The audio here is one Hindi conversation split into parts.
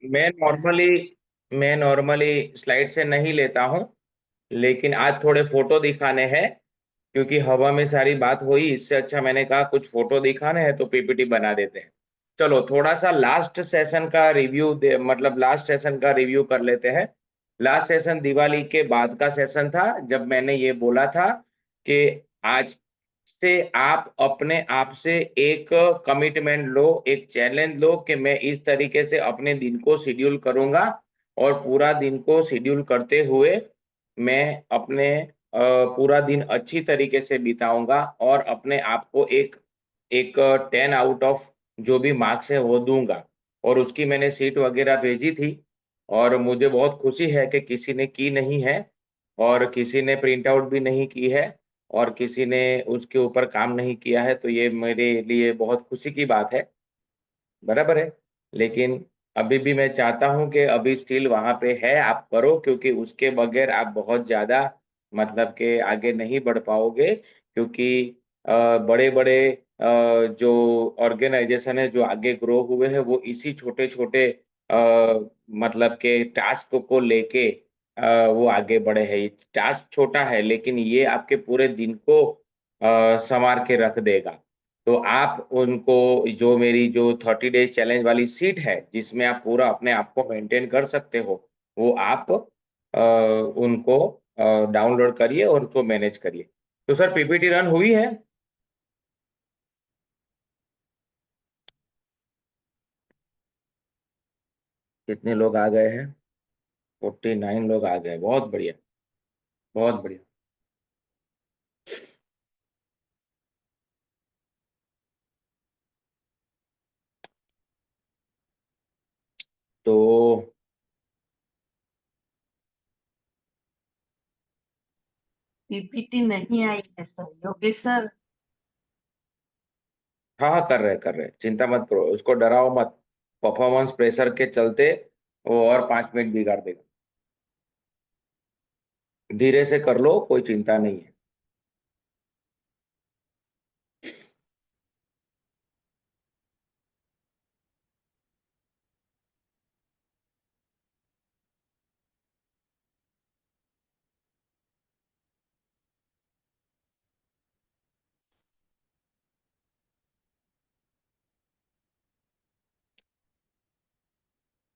मैं नॉर्मली मैं नॉर्मली स्लाइड से नहीं लेता हूँ, लेकिन आज थोड़े फोटो दिखाने हैं, क्योंकि हवा में सारी बात हुई। इससे अच्छा मैंने कहा कुछ फोटो दिखाने हैं तो पीपीटी बना देते हैं। चलो थोड़ा सा लास्ट सेशन का रिव्यू दे, मतलब लास्ट सेशन का रिव्यू कर लेते हैं। लास्ट सेशन दिवाली के बाद का सेशन था, जब मैंने ये बोला था कि आज से आप अपने आप से एक कमिटमेंट लो, एक चैलेंज लो कि मैं इस तरीके से अपने दिन को शेड्यूल करूंगा, और पूरा दिन को शेड्यूल करते हुए मैं अपने पूरा दिन अच्छी तरीके से बिताऊंगा, और अपने आप को एक एक 10 आउट ऑफ जो भी मार्क्स है वो दूंगा। और उसकी मैंने सीट वगैरह भेजी थी, और मुझे बहुत खुशी है कि किसी ने की नहीं है, और किसी ने प्रिंट आउट भी नहीं की है, और किसी ने उसके ऊपर काम नहीं किया है। तो ये मेरे लिए बहुत खुशी की बात है, बराबर है। लेकिन अभी भी मैं चाहता हूं कि अभी स्टिल वहां पे है, आप करो, क्योंकि उसके बगैर आप बहुत ज्यादा मतलब के आगे नहीं बढ़ पाओगे। क्योंकि बड़े बड़े जो ऑर्गेनाइजेशन है जो आगे ग्रो हुए हैं, वो इसी छोटे छोटे मतलब के टास्क को लेके वो आगे बढ़े हैं। टास्क छोटा है, लेकिन ये आपके पूरे दिन को संवार के रख देगा। तो आप उनको, जो मेरी जो 30 डेज चैलेंज वाली सीट है जिसमें आप पूरा अपने आप को मेंटेन कर सकते हो, वो आप उनको डाउनलोड करिए और उसको मैनेज करिए। तो सर पीपीटी रन हुई है? कितने लोग आ गए हैं? 49 लोग आ गए, बहुत बढ़िया, बहुत बढ़िया। तो पीपीटी नहीं आई है सर, योगेश सर। हाँ हाँ, कर रहे, चिंता मत करो, उसको डराओ मत। परफॉर्मेंस प्रेशर के चलते वो और 5 मिनट बिगाड़ देगा। धीरे से कर लो, कोई चिंता नहीं है।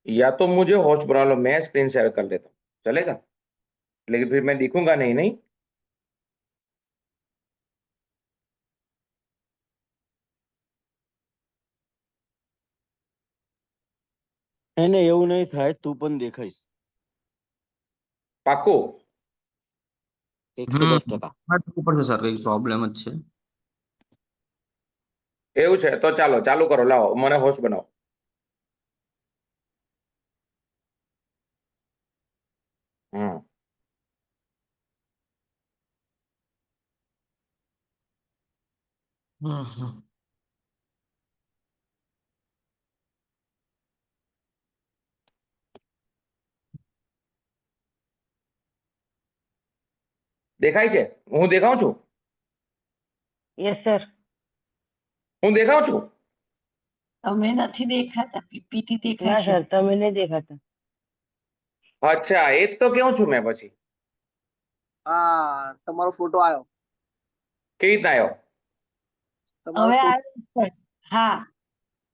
या तो मुझे होस्ट बना लो, मैं स्क्रीन शेयर कर लेता हूँ, चलेगा? लेकिन फिर मैं दिखूंगा नहीं, नहीं। એને એવું નહીં થાય, તું પણ દેખાઈશ પાક્કું? 110%। ઉપર છે સર, કઈ પ્રોબ્લેમ જ છે? એવું છે તો ચાલો ચાલુ કરો, લાવો મને હોસ્ટ બનાવો. હમ દેખાય છે? હું દેખાઉં છું? Yes sir. હું દેખાઉં છું? તમે નથી દેખાતા, પીપીટી ના દેખાય છે। સર, તમે નહીં દેખાતા। અચ્છા, એ જ તો કેવું છું મેં પછી. હા, તમારો ફોટો આવ્યો। કેવી રીતના આવ્યો? તમારો હવે ફોટો આવ્યું સર। હા,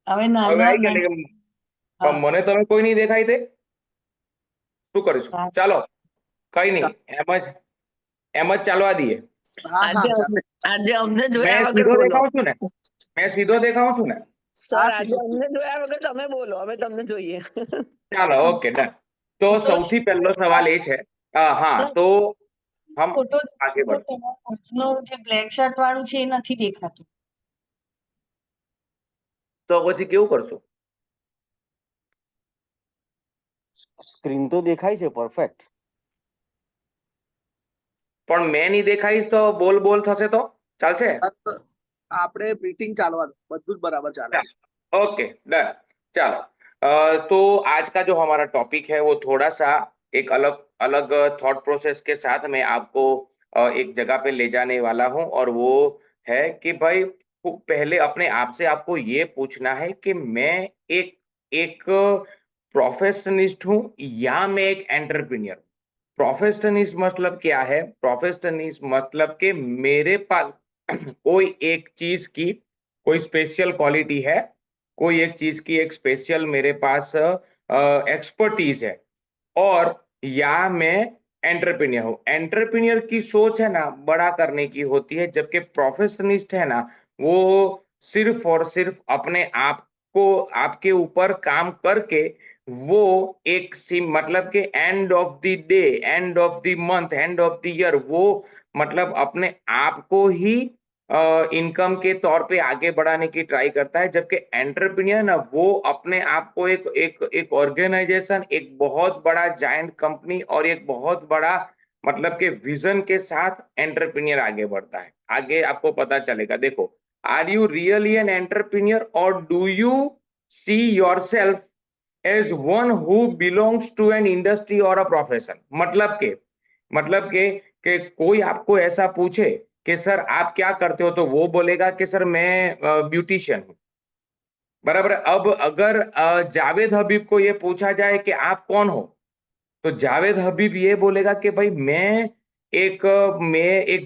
હવે હવે નાનો આવી ગયા, લેકિન હા, પણ મને તમે કોઈ નહીં દેખાય તે. શું કરીશું? હા। ચાલો, કઈ નહીં, એમ જ ચાલવા દઈએ. હા હા આજે સર, આજે અમને જોયા મેં વગર સીધો બોલો દેખાઉં છું ને? મેં સીધો દેખાઉં છું ને? સર, હા આજે સીધો અમને જોયા વગર તમે બોલો, અમે તમને જોઈએ। ચાલો, ઓકે, ડન। તો સૌથી પહેલો સવાલ એ છે, હા, તો હમ ફોટો આગે बढ़ते। નો જે બ્લેક શર્ટ વાળું છે એ નથી દેખાતું। તો પછી કેવું કરશું? સ્ક્રીન તો દેખાય છે પરફેક્ટ। પણ મેં નહીં દેખાઈશ તો બોલ બોલ થશે તો ચાલશે? આપણે મીટિંગ ચાલવા દો, બધું જ બરાબર ચાલે છે। Okay, done. चलो, तो आज का जो हमारा टॉपिक है वो थोड़ा सा एक अलग अलग थॉट प्रोसेस के साथ मैं आपको एक जगह पे ले जाने वाला हूं, और वो है कि भाई पहले अपने आप से आपको ये पूछना है कि मैं एक एक प्रोफेशनिस्ट हूं या मैं एक एंटरप्रेन्योर। प्रोफेशनिस्ट मतलब क्या है? प्रोफेशनिस्ट मतलब कि मेरे पास कोई एक चीज की कोई स्पेशल क्वालिटी है, कोई एक चीज की एक स्पेशल मेरे पास एक्सपर्टीज है, और या मैं एंटरप्रेन्योर हूँ। एंटरप्रेन्योर की सोच है ना बड़ा करने की होती है, जबकि प्रोफेशनिस्ट है ना वो सिर्फ और सिर्फ अपने आप को आपके ऊपर काम करके वो एक सी मतलब के end of the day, end of the month, end of the year वो मतलब अपने आप को ही इनकम के तौर पे आगे बढ़ाने की ट्राई करता है। जबकि एंटरप्रेन्योर ना वो अपने आप को एक एक एक ऑर्गेनाइजेशन, एक बहुत बड़ा जायंट कंपनी और एक बहुत बड़ा मतलब के विजन के साथ एंटरप्रेन्योर आगे बढ़ता है। आगे आपको पता चलेगा। देखो, are you really an entrepreneur और do you see yourself as one who belongs to an industry और अ प्रोफेशन? मतलब के कोई आपको ऐसा पूछे कि सर आप क्या करते हो, तो वो बोलेगा कि सर मैं ब्यूटिशियन हूँ, बराबर है। अब अगर जावेद हबीब को ये पूछा जाए कि आप कौन हो, तो जावेद हबीब ये बोलेगा कि भाई मैं एक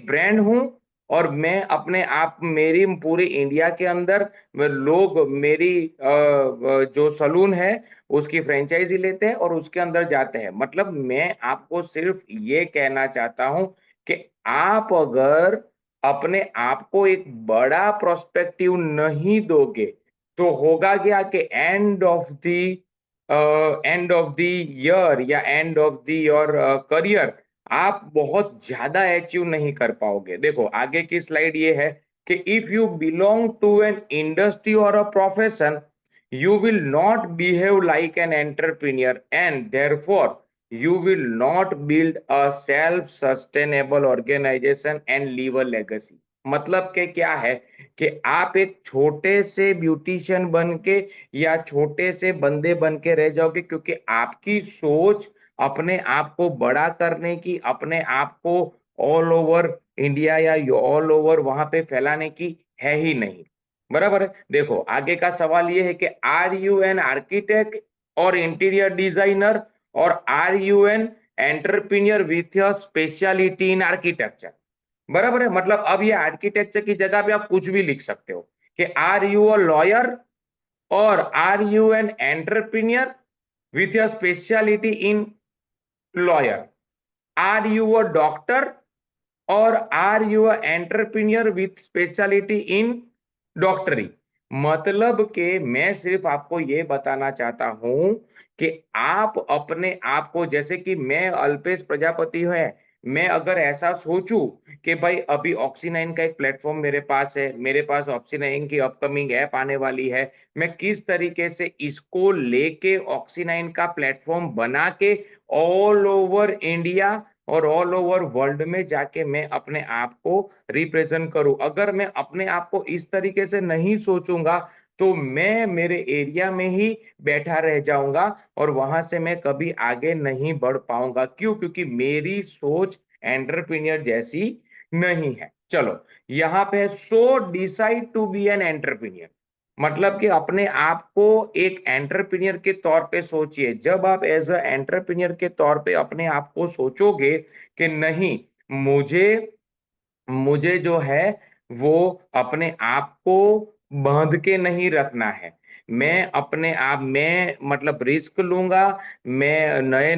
ब्रांड हूं, और मैं अपने आप मेरी पूरे इंडिया के अंदर लोग मेरी जो सलून है उसकी फ्रेंचाइजी लेते हैं और उसके अंदर जाते हैं। मतलब मैं आपको सिर्फ ये कहना चाहता हूं कि आप अगर अपने आप को एक बड़ा प्रोस्पेक्टिव नहीं दोगे तो होगा क्या कि एंड ऑफ द ईयर या end of the your career आप बहुत ज्यादा अचीव नहीं कर पाओगे। देखो आगे की स्लाइड ये है कि if you belong to an industry और a profession you will not behave like an entrepreneur, and therefore you will not build a self sustainable organization and leave a legacy। मतलब के क्या है कि आप एक छोटे से ब्यूटिशियन बन के या छोटे से बंदे बन के रह जाओगे, क्योंकि आपकी सोच अपने आप को बड़ा करने की, अपने आप को ऑल ओवर इंडिया या ऑल ओवर वहां पे फैलाने की है ही नहीं, बराबर है। देखो आगे का सवाल ये है कि आर यू एन आर्किटेक्ट और इंटीरियर डिजाइनर, और are you an entrepreneur with a speciality in architecture? बराबर है। मतलब अब ये आर्किटेक्चर की जगह पे आप कुछ भी लिख सकते हो कि आर यू अ लॉयर और are you an entrepreneur with a speciality in lawyer, are you a doctor और are you entrepreneur with speciality in डॉक्टरी? मतलब कि मैं सिर्फ आपको ये बताना चाहता हूं कि आप अपने आप को, जैसे कि मैं अल्पेश प्रजापति है, मैं अगर ऐसा सोचूं कि भाई अभी ऑक्सी9 का एक प्लेटफॉर्म मेरे पास है, मेरे पास ऑक्सी9 की अपकमिंग ऐप आने वाली है, मैं किस तरीके से इसको लेके ऑक्सी9 का प्लेटफॉर्म बना के ऑल ओवर इंडिया और ऑल ओवर वर्ल्ड में जाके मैं अपने आप को रिप्रेजेंट करूं। अगर मैं अपने आप को इस तरीके से नहीं सोचूंगा तो मैं मेरे एरिया में ही बैठा रह जाऊंगा और वहां से मैं कभी आगे नहीं बढ़ पाऊंगा। क्यों? क्योंकि मेरी सोच एंटरप्रेन्योर जैसी नहीं है। चलो यहाँ पे so decide to be an entrepreneur, मतलब कि अपने आप को एक एंटरप्रेन्योर के तौर पे सोचिए। जब आप एज अ एंटरप्रेन्योर के तौर पे अपने आप को सोचोगे कि नहीं, मुझे मुझे जो है वो अपने आप को बांध के नहीं रखना है, मैं अपने आप में मतलब रिस्क लूंगा, मैं नए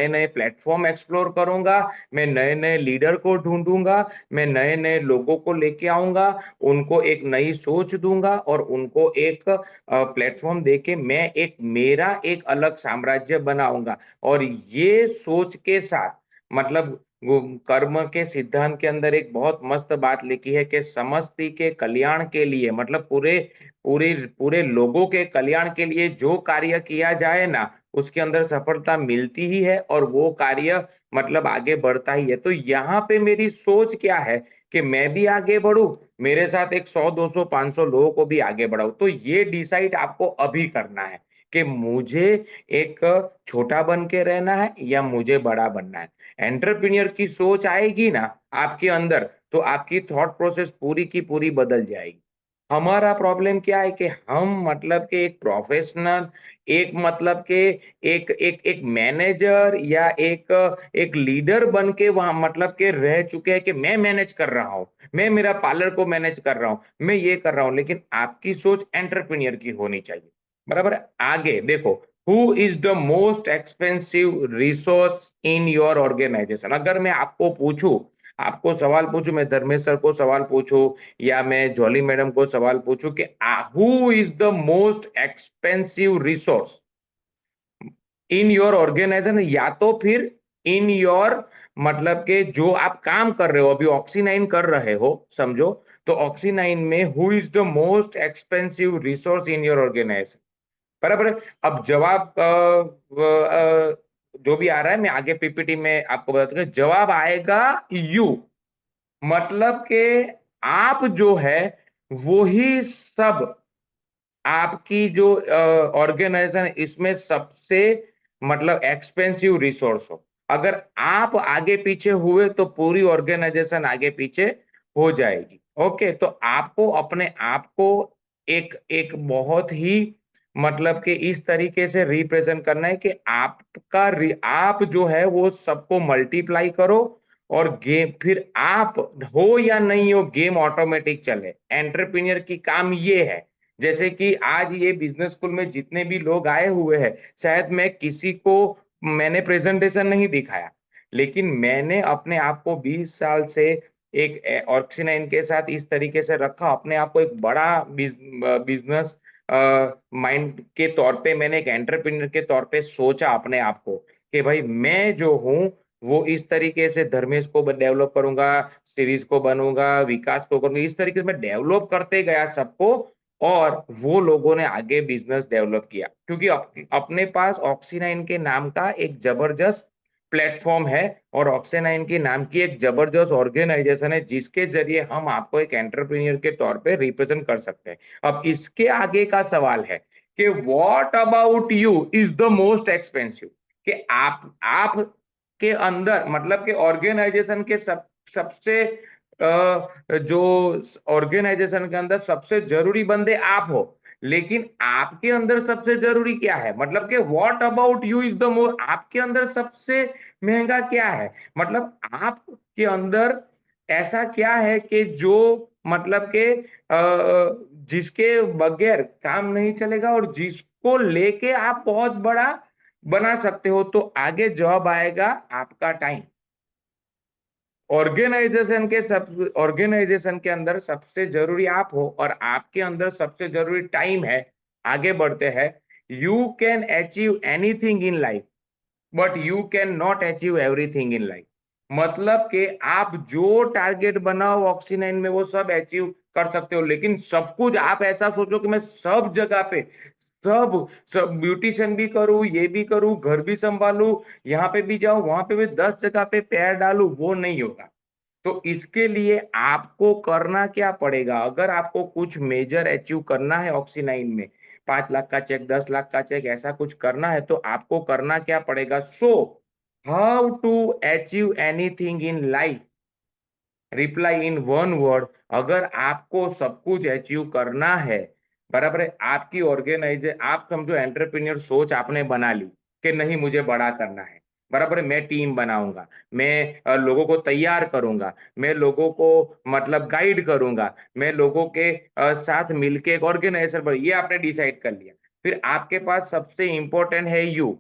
नए प्लेटफॉर्म एक्सप्लोर करूंगा, मैं नए नए लीडर को ढूंढूंगा, मैं नए नए लोगों को लेके आऊंगा, उनको एक नई सोच दूंगा और उनको एक प्लेटफॉर्म देके मैं एक मेरा एक अलग साम्राज्य बनाऊंगा। और ये सोच के साथ मतलब वो कर्म के सिद्धांत के अंदर एक बहुत मस्त बात लिखी है कि समष्टि के कल्याण के लिए, मतलब पूरे पूरे पूरे लोगों के कल्याण के लिए जो कार्य किया जाए ना उसके अंदर सफलता मिलती ही है और वो कार्य मतलब आगे बढ़ता ही है। तो यहाँ पे मेरी सोच क्या है कि मैं भी आगे बढ़ूं, मेरे साथ एक 100 200 500 लोगों को भी आगे बढ़ाऊं। तो ये डिसाइड आपको अभी करना है कि मुझे एक छोटा बन के रहना है या मुझे बड़ा बनना है। एंटरप्रेन्योर की सोच आएगी ना आपके अंदर तो आपकी थॉट प्रोसेस पूरी की पूरी बदल जाएगी। हमारा प्रॉब्लम क्या है कि हम मतलब के एक प्रोफेशनल, एक मतलब के एक एक एक मैनेजर या एक एक लीडर बन के वहां मतलब के रह चुके हैं कि मैं मैनेज कर रहा हूँ, मैं मेरा पार्लर को मैनेज कर रहा हूँ, मैं ये कर रहा हूँ। लेकिन आपकी सोच एंटरप्रेन्योर की होनी चाहिए, बराबर है? आगे देखो, who is the most expensive resource in your organisation. अगर मैं आपको पूछूं, आपको सवाल पूछूं, मैं धर्मेश सर को सवाल पूछूं या मैं जॉली मैडम को सवाल पूछूं कि who is the most expensive resource in your organisation, या तो फिर इन योर मतलब के जो आप काम कर रहे हो, अभी ऑक्सी9 कर रहे हो समझो, तो ऑक्सी9 में who is the most expensive resource in your organisation, बराबर है? अब जवाब जो भी आ रहा है मैं आगे पीपीटी में आपको बताता हूँ, जवाब आएगा यू। मतलब के आप जो है वो ही सब आपकी जो ऑर्गेनाइजेशन इसमें सबसे मतलब एक्सपेंसिव रिसोर्स हो। अगर आप आगे पीछे हुए तो पूरी ऑर्गेनाइजेशन आगे पीछे हो जाएगी। ओके, तो आपको अपने आप को एक एक बहुत ही मतलब कि इस तरीके से रिप्रेजेंट करना है कि आप जो है वो सबको मल्टीप्लाई करो और गेम, फिर आप हो या नहीं हो गेम ऑटोमेटिक चले। एंटरप्रेन्योर की काम ये है। जैसे कि आज ये बिजनेस स्कूल में जितने भी लोग आए हुए हैं, शायद मैं किसी को मैंने प्रेजेंटेशन नहीं दिखाया, लेकिन मैंने अपने आप को 20 साल से एक ऑक्सी9 के साथ इस तरीके से रखा, अपने आप को एक बड़ा बिजनेस माइंड के तौर पे, मैंने एक एंटरप्रेन्योर के तौर पे सोचा अपने आप को कि भाई मैं जो हूँ वो इस तरीके से धर्मेश को डेवलप करूंगा, सीरीज को बनूंगा, विकास को करूंगा, इस तरीके से मैं डेवलप करते गया सबको, और वो लोगों ने आगे बिजनेस डेवलप किया। क्योंकि अपने पास ऑक्सी9 के नाम का एक जबरदस्त प्लेटफॉर्म है और ऑक्सी9 के नाम की एक जबरदस्त ऑर्गेनाइजेशन है जिसके जरिए हम आपको एक एंटरप्रेन्योर के तौर पे रिप्रेजेंट कर सकते हैं। अब इसके आगे का सवाल है कि what about you is the most expensive, कि आप के अंदर मतलब कि ऑर्गेनाइजेशन के सबसे जो ऑर्गेनाइजेशन के अंदर सबसे जरूरी बंदे आप हो, लेकिन आपके अंदर सबसे जरूरी क्या है? मतलब कि what about you is the more, आपके अंदर सबसे महंगा क्या है? मतलब आपके अंदर ऐसा क्या है कि जो मतलब के जिसके बगैर काम नहीं चलेगा और जिसको लेके आप बहुत बड़ा बना सकते हो? तो आगे जॉब आएगा आपका टाइम। ऑर्गेनाइजेशन के अंदर सबसे जरूरी आप हो और आपके अंदर सबसे जरूरी टाइम है। आगे बढ़ते हैं। You can achieve anything in life but you can not achieve everything in life. मतलब कि आप जो टारगेट बनाओ ऑक्सी9 में वो सब अचीव कर सकते हो, लेकिन सब कुछ आप ऐसा सोचो कि मैं सब जगह पे सब सब ब्यूटिशियन भी करूं, ये भी करूं, घर भी संभालूं, यहाँ पे भी जाऊं, वहां पे भी 10 जगह पे पैर डालूं, वो नहीं होगा। तो इसके लिए आपको करना क्या पड़ेगा? अगर आपको कुछ मेजर अचीव करना है ऑक्सी9 में, 5 लाख का चेक, 10 लाख का चेक, ऐसा कुछ करना है, तो आपको करना क्या पड़ेगा? So how to achieve anything in life, reply in one word. अगर आपको सब कुछ अचीव करना है, बराबर है, आपकी ऑर्गेनाइजेशन, आप समझो एंटरप्रेन्योर सोच आपने बना ली कि नहीं मुझे बड़ा करना है, बराबर है, मैं टीम बनाऊंगा, मैं लोगों को तैयार करूंगा, मैं लोगों को मतलब गाइड करूंगा, मैं लोगों के साथ मिलके एक ऑर्गेनाइजेशन ये आपने डिसाइड कर लिया। फिर आपके पास सबसे इंपॉर्टेंट है यू,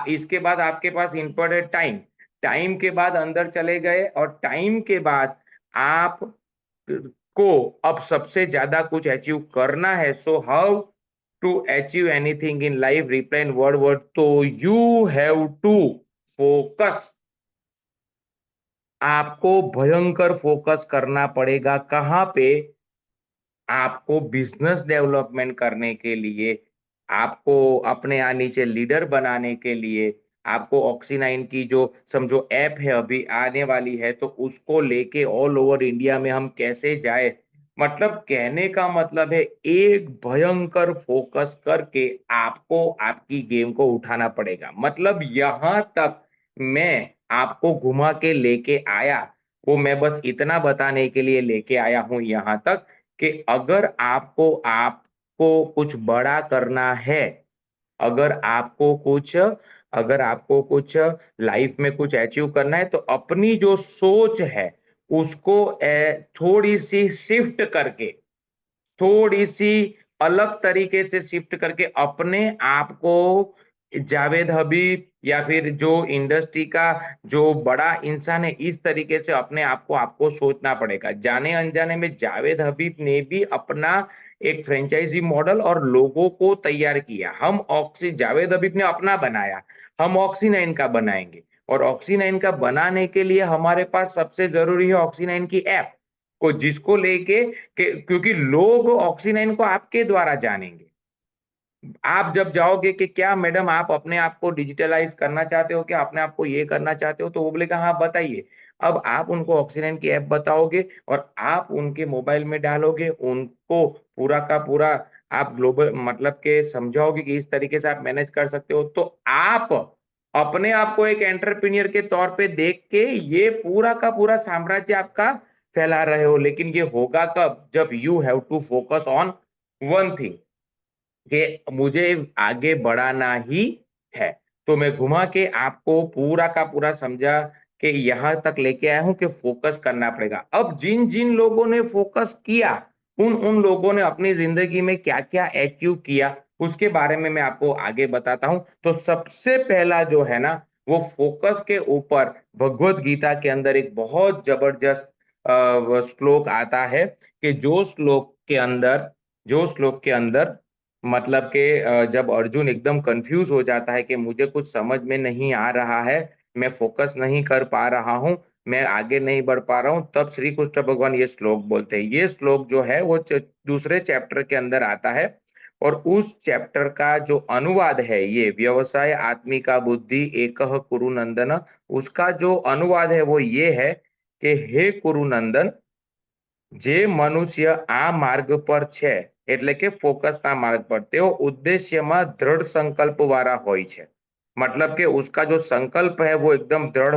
इसके बाद आपके पास इंपॉर्टेंट टाइम, टाइम के बाद अंदर चले गए, और टाइम के बाद आप को अब सबसे ज्यादा कुछ अचीव करना है। So how to achieve anything in life, reply in word word, तो यू हैव टू फोकस। आपको भयंकर फोकस करना पड़ेगा। कहाँ पे? आपको बिजनेस डेवलपमेंट करने के लिए, आपको अपने यहाँ नीचे लीडर बनाने के लिए, आपको ऑक्सी9 की जो समझो ऐप है अभी आने वाली है, तो उसको लेके ऑल ओवर इंडिया में हम कैसे जाए। मतलब कहने का मतलब है एक भयंकर फोकस करके आपको आपकी गेम को उठाना पड़ेगा। मतलब यहां तक मैं आपको घुमा के लेके आया, वो मैं बस इतना बताने के लिए लेके आया हूं यहां तक कि अगर आपको कुछ बड़ा करना है, अगर आपको कुछ लाइफ में कुछ अचीव करना है, तो अपनी जो सोच है उसको थोड़ी सी शिफ्ट करके, थोड़ी सी अलग तरीके से शिफ्ट करके अपने आप को जावेद हबीब या फिर जो इंडस्ट्री का जो बड़ा इंसान है, इस तरीके से अपने आप को आपको सोचना पड़ेगा। जाने अनजाने में जावेद हबीब ने भी अपना एक फ्रेंचाइजी मॉडल और लोगों को तैयार किया। हम जावेद हबीब ने अपना बनाया, हम ऑक्सी9 का बनाएंगे। और ऑक्सी9 का बनाने के लिए हमारे पास सबसे जरूरी है ऑक्सी9 की ऐप को, जिसको लेके क्योंकि लोग ऑक्सी9 को आपके द्वारा जानेंगे। आप जब जाओगे कि क्या मैडम आप अपने आप को डिजिटलाइज करना चाहते हो, क्या अपने आप को ये करना चाहते हो, तो वो बोलेगा हाँ बताइए। अब आप उनको ऑक्सीजन की ऐप बताओगे और आप उनके मोबाइल में डालोगे, उनको पूरा का पूरा आप ग्लोबल मतलब के समझाओगे कि इस तरीके से आप मैनेज कर सकते हो, तो आप अपने आप को एक एंटरप्रेन्योर के तौर पे देख के ये पूरा का पूरा साम्राज्य आपका फैला रहे हो। लेकिन ये होगा कब? जब you have to focus on one thing कि मुझे आगे बढ़ाना ही है। तो मैं घुमा के आपको पूरा का पूरा समझा कि यहां तक लेके आया हूं कि फोकस करना पड़ेगा। अब जिन जिन लोगों ने फोकस किया, उन उन लोगों ने अपनी जिंदगी में क्या क्या अचीव किया, उसके बारे में मैं आपको आगे बताता हूं। तो सबसे पहला जो है ना, वो फोकस के ऊपर भगवत गीता के अंदर एक बहुत जबरदस्त श्लोक आता है कि जो श्लोक के अंदर मतलब कि जब अर्जुन एकदम कंफ्यूज हो जाता है कि मुझे कुछ समझ में नहीं आ रहा है, मैं फोकस नहीं कर पा रहा हूँ, मैं आगे नहीं बढ़ पा रहा हूँ, तब श्री कृष्ण भगवान ये श्लोक बोलते हैं। ये श्लोक जो है वो दूसरे चैप्टर के अंदर आता है। और उस चैप्टर का जो अनुवाद है, ये व्यवसाय आत्मिका बुद्धि एकह कुरु नंदन, उसका जो अनुवाद है वो ये है कि हे कुरु नंदन, જે મનુષ્ય આ માર્ગ પર છે એટલે કે ફોકસના માર્ગ પર, તેઓ ઉદ્દેશ્યમાં દૃઢ સંકલ્પ વાળા હોય છે। मतलब કે उसका जो संकल्प है वो एकदम दृढ़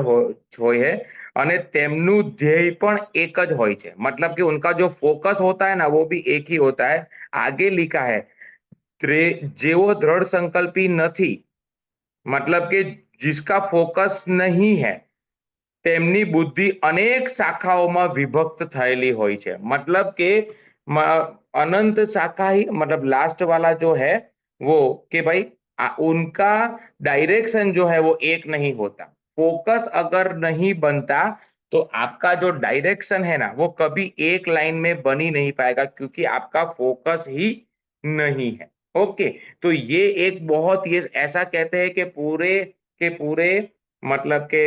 હોય है અને તેમનું ધ્યેય પણ એક જ હોય છે। मतलब कि उनका जो फोकस होता है ना वो भी एक ही होता है। आगे लिखा है જેઓ दृढ़ संकल्पी નથી, मतलब कि जिसका फोकस नहीं है તેમની બુદ્ધિ અનેક શાખાઓમાં વિભક્ત થયેલી હોય છે। मतलब કે अनंत शाखा ही, मतलब लास्ट वाला जो है वो कि भाई उनका डायरेक्शन जो है वो एक नहीं होता। फोकस अगर नहीं बनता तो आपका जो डायरेक्शन है ना वो कभी एक लाइन में बन ही नहीं पाएगा, क्योंकि आपका फोकस ही नहीं है। ओके, तो ये एक बहुत, ये ऐसा कहते हैं कि पूरे के पूरे मतलब के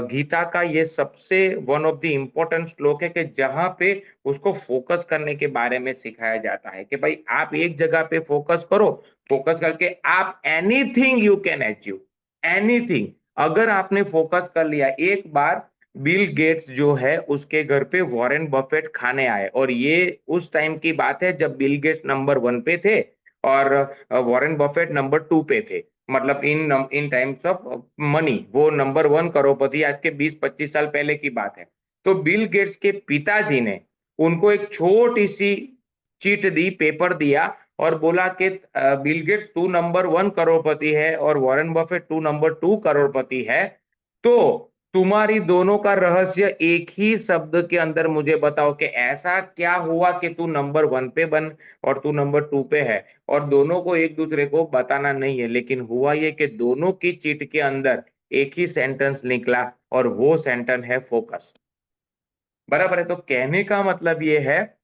गीता का ये सबसे वन ऑफ द इम्पोर्टेंट श्लोक है कि जहां पे उसको फोकस करने के बारे में सिखाया जाता है कि भाई आप एक जगह पे फोकस करो, फोकस करके आप anything you can achieve, anything. अगर आपने फोकस कर लिया, एक बार बिल गेट्स जो है उसके घर पे वॉरेन बफेट खाने आए, और ये उस टाइम की बात है जब बिल गेट्स नंबर 1 पे थे और वॉरेन बफेट नंबर 2 पे थे। मतलब इन टाइम्स ऑफ मनी वो नंबर 1 करोड़पति, आज के 20-25 साल पहले की बात है। तो बिल गेट्स के पिताजी ने उनको एक छोटी सी चिट दी, पेपर दिया और बोला कि बिल गेट्स तू नंबर 1 करोड़पति है और वॉरेन बफेट तू नंबर 2 करोड़पति है, तो तुम्हारी दोनों का रहस्य एक ही शब्द के अंदर मुझे बताओ कि ऐसा क्या हुआ कि तू नंबर 1 पे बन और तू नंबर 2 पे है। और दोनों को एक दूसरे को बताना नहीं है, लेकिन हुआ ये कि दोनों की चिट के अंदर एक ही सेंटेंस निकला और वो सेंटेंस है फोकस। बराबर है? तो कहने का मतलब ये है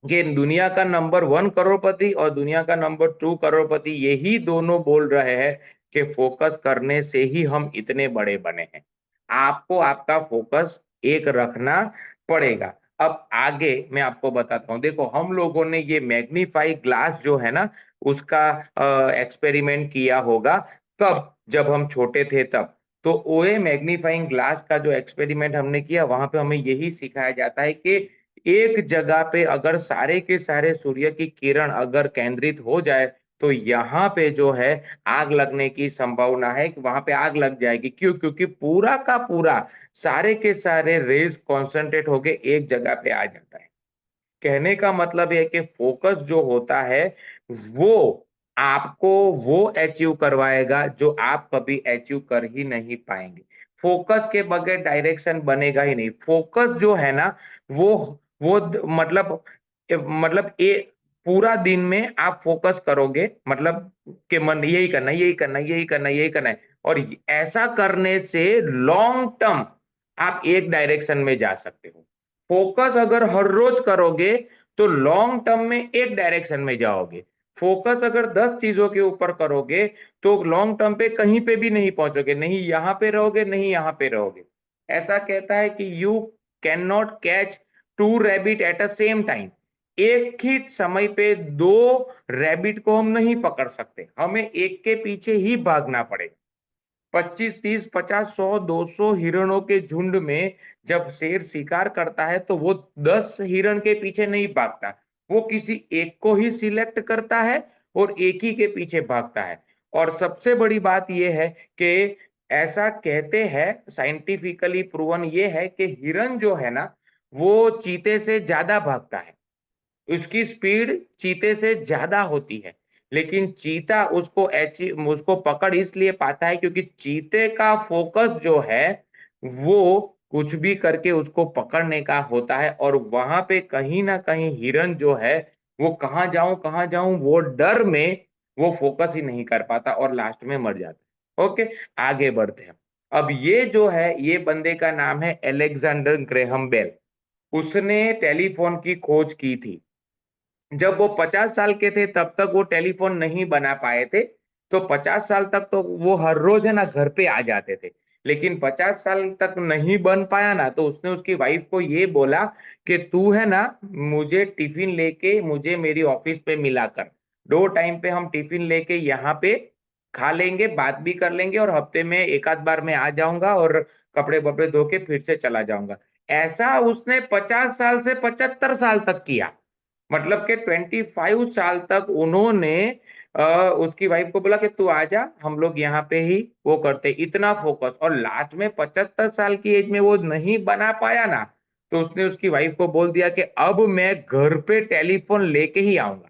कि दुनिया का नंबर 1 करोड़पति और दुनिया का नंबर 2 करोड़पति यही दोनों बोल रहे हैं कि फोकस करने से ही हम इतने बड़े बने हैं। आपको आपका फोकस एक रखना पड़ेगा। अब आगे मैं आपको बताता हूँ। देखो, हम लोगों ने ये मैग्नीफाई ग्लास जो है ना उसका एक्सपेरिमेंट किया होगा। कब? जब हम छोटे थे तब। तो ओए मैग्नीफाइंग ग्लास का जो एक्सपेरिमेंट हमने किया, वहां पे हमें यही सिखाया जाता है कि एक जगह पे अगर सारे के सारे सूर्य की किरण अगर केंद्रित हो जाए तो यहाँ पे जो है आग लगने की संभावना है कि वहां पे आग लग जाएगी। क्यों? क्योंकि पूरा का पूरा सारे के सारे रेज कॉन्सेंट्रेट होके एक जगह पे आ जाता है। कहने का मतलब है कि फोकस जो होता है वो आपको वो अचीव करवाएगा जो आप कभी अचीव कर ही नहीं पाएंगे। फोकस के बगैर डायरेक्शन बनेगा ही नहीं। फोकस जो है ना वो मतलब ये पूरा दिन में आप फोकस करोगे, मतलब कि मन यही करना यही करना यही करना यही करना है, और ऐसा करने से लॉन्ग टर्म आप एक डायरेक्शन में जा सकते हो। फोकस अगर हर रोज करोगे तो लॉन्ग टर्म में एक डायरेक्शन में जाओगे। फोकस अगर 10 चीजों के ऊपर करोगे तो लॉन्ग टर्म पे कहीं पे भी नहीं पहुंचोगे, नहीं यहाँ पे रहोगे नहीं यहाँ पे रहोगे। ऐसा कहता है कि you can not catch 2 rabbit at a same time. एक ही समय पे 2 रैबिट को हम नहीं पकड़ सकते, हमें एक के पीछे ही भागना पड़ेगा। 25, 30, 50, 100, 200 हिरणों के झुंड में जब शेर शिकार करता है तो वो 10 हिरण के पीछे नहीं भागता, वो किसी एक को ही सिलेक्ट करता है और एक ही के पीछे भागता है। और सबसे बड़ी बात यह है कि ऐसा कहते हैं, साइंटिफिकली प्रूवन ये है कि हिरण जो है ना वो चीते से ज्यादा भागता है, उसकी स्पीड चीते से ज्यादा होती है। लेकिन चीता उसको पकड़ इसलिए पाता है क्योंकि चीते का फोकस जो है वो कुछ भी करके उसको पकड़ने का होता है, और वहां पे कहीं ना कहीं हिरन जो है वो कहाँ जाऊं वो डर में वो फोकस ही नहीं कर पाता और लास्ट में मर जाता है। ओके, आगे बढ़ते हैं। अब ये जो है ये बंदे का नाम है एलेक्जेंडर ग्रेहम बेल। उसने टेलीफोन की खोज की थी। जब वो 50 साल के थे तब तक वो टेलीफोन नहीं बना पाए थे, तो 50 साल तक तो वो हर रोज है ना घर पे आ जाते थे। लेकिन 50 साल तक नहीं बन पाया ना, तो उसने उसकी वाइफ को ये बोला कि तू है ना मुझे टिफिन लेके मुझे मेरी ऑफिस पे मिला कर, 2 टाइम पे हम टिफिन लेके यहाँ पे खा लेंगे, बात भी कर लेंगे, और हफ्ते में एक आध बार मैं आ जाऊंगा और कपड़े बपड़े धो के फिर से चला जाऊंगा। ऐसा उसने 50 साल से 75 साल तक किया। मतलब कि 25 साल तक उन्होंने उसकी वाइफ को बोला कि तू आजा, हम लोग यहाँ पे ही वो करते, इतना फोकस। और लास्ट में 75 साल की एज में वो नहीं बना पाया ना, तो उसने उसकी वाइफ को बोल दिया कि अब मैं घर पे टेलीफोन लेके ही आऊंगा,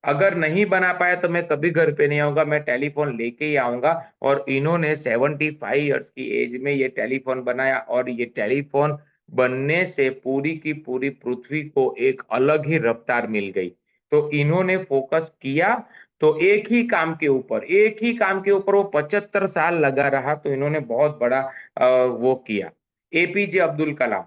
अगर नहीं बना पाया तो मैं कभी घर पे नहीं आऊंगा, मैं टेलीफोन लेके ही आऊंगा। और इन्होंने 75 ईयर्स की एज में ये टेलीफोन बनाया, और ये टेलीफोन बनने से पूरी की पूरी पृथ्वी को एक अलग ही रफ्तार मिल गई। तो इन्होंने फोकस किया, तो एक ही काम के ऊपर वो 75 साल लगा रहा, तो इन्होंने बहुत बड़ा वो किया। एपीजे अब्दुल कलाम।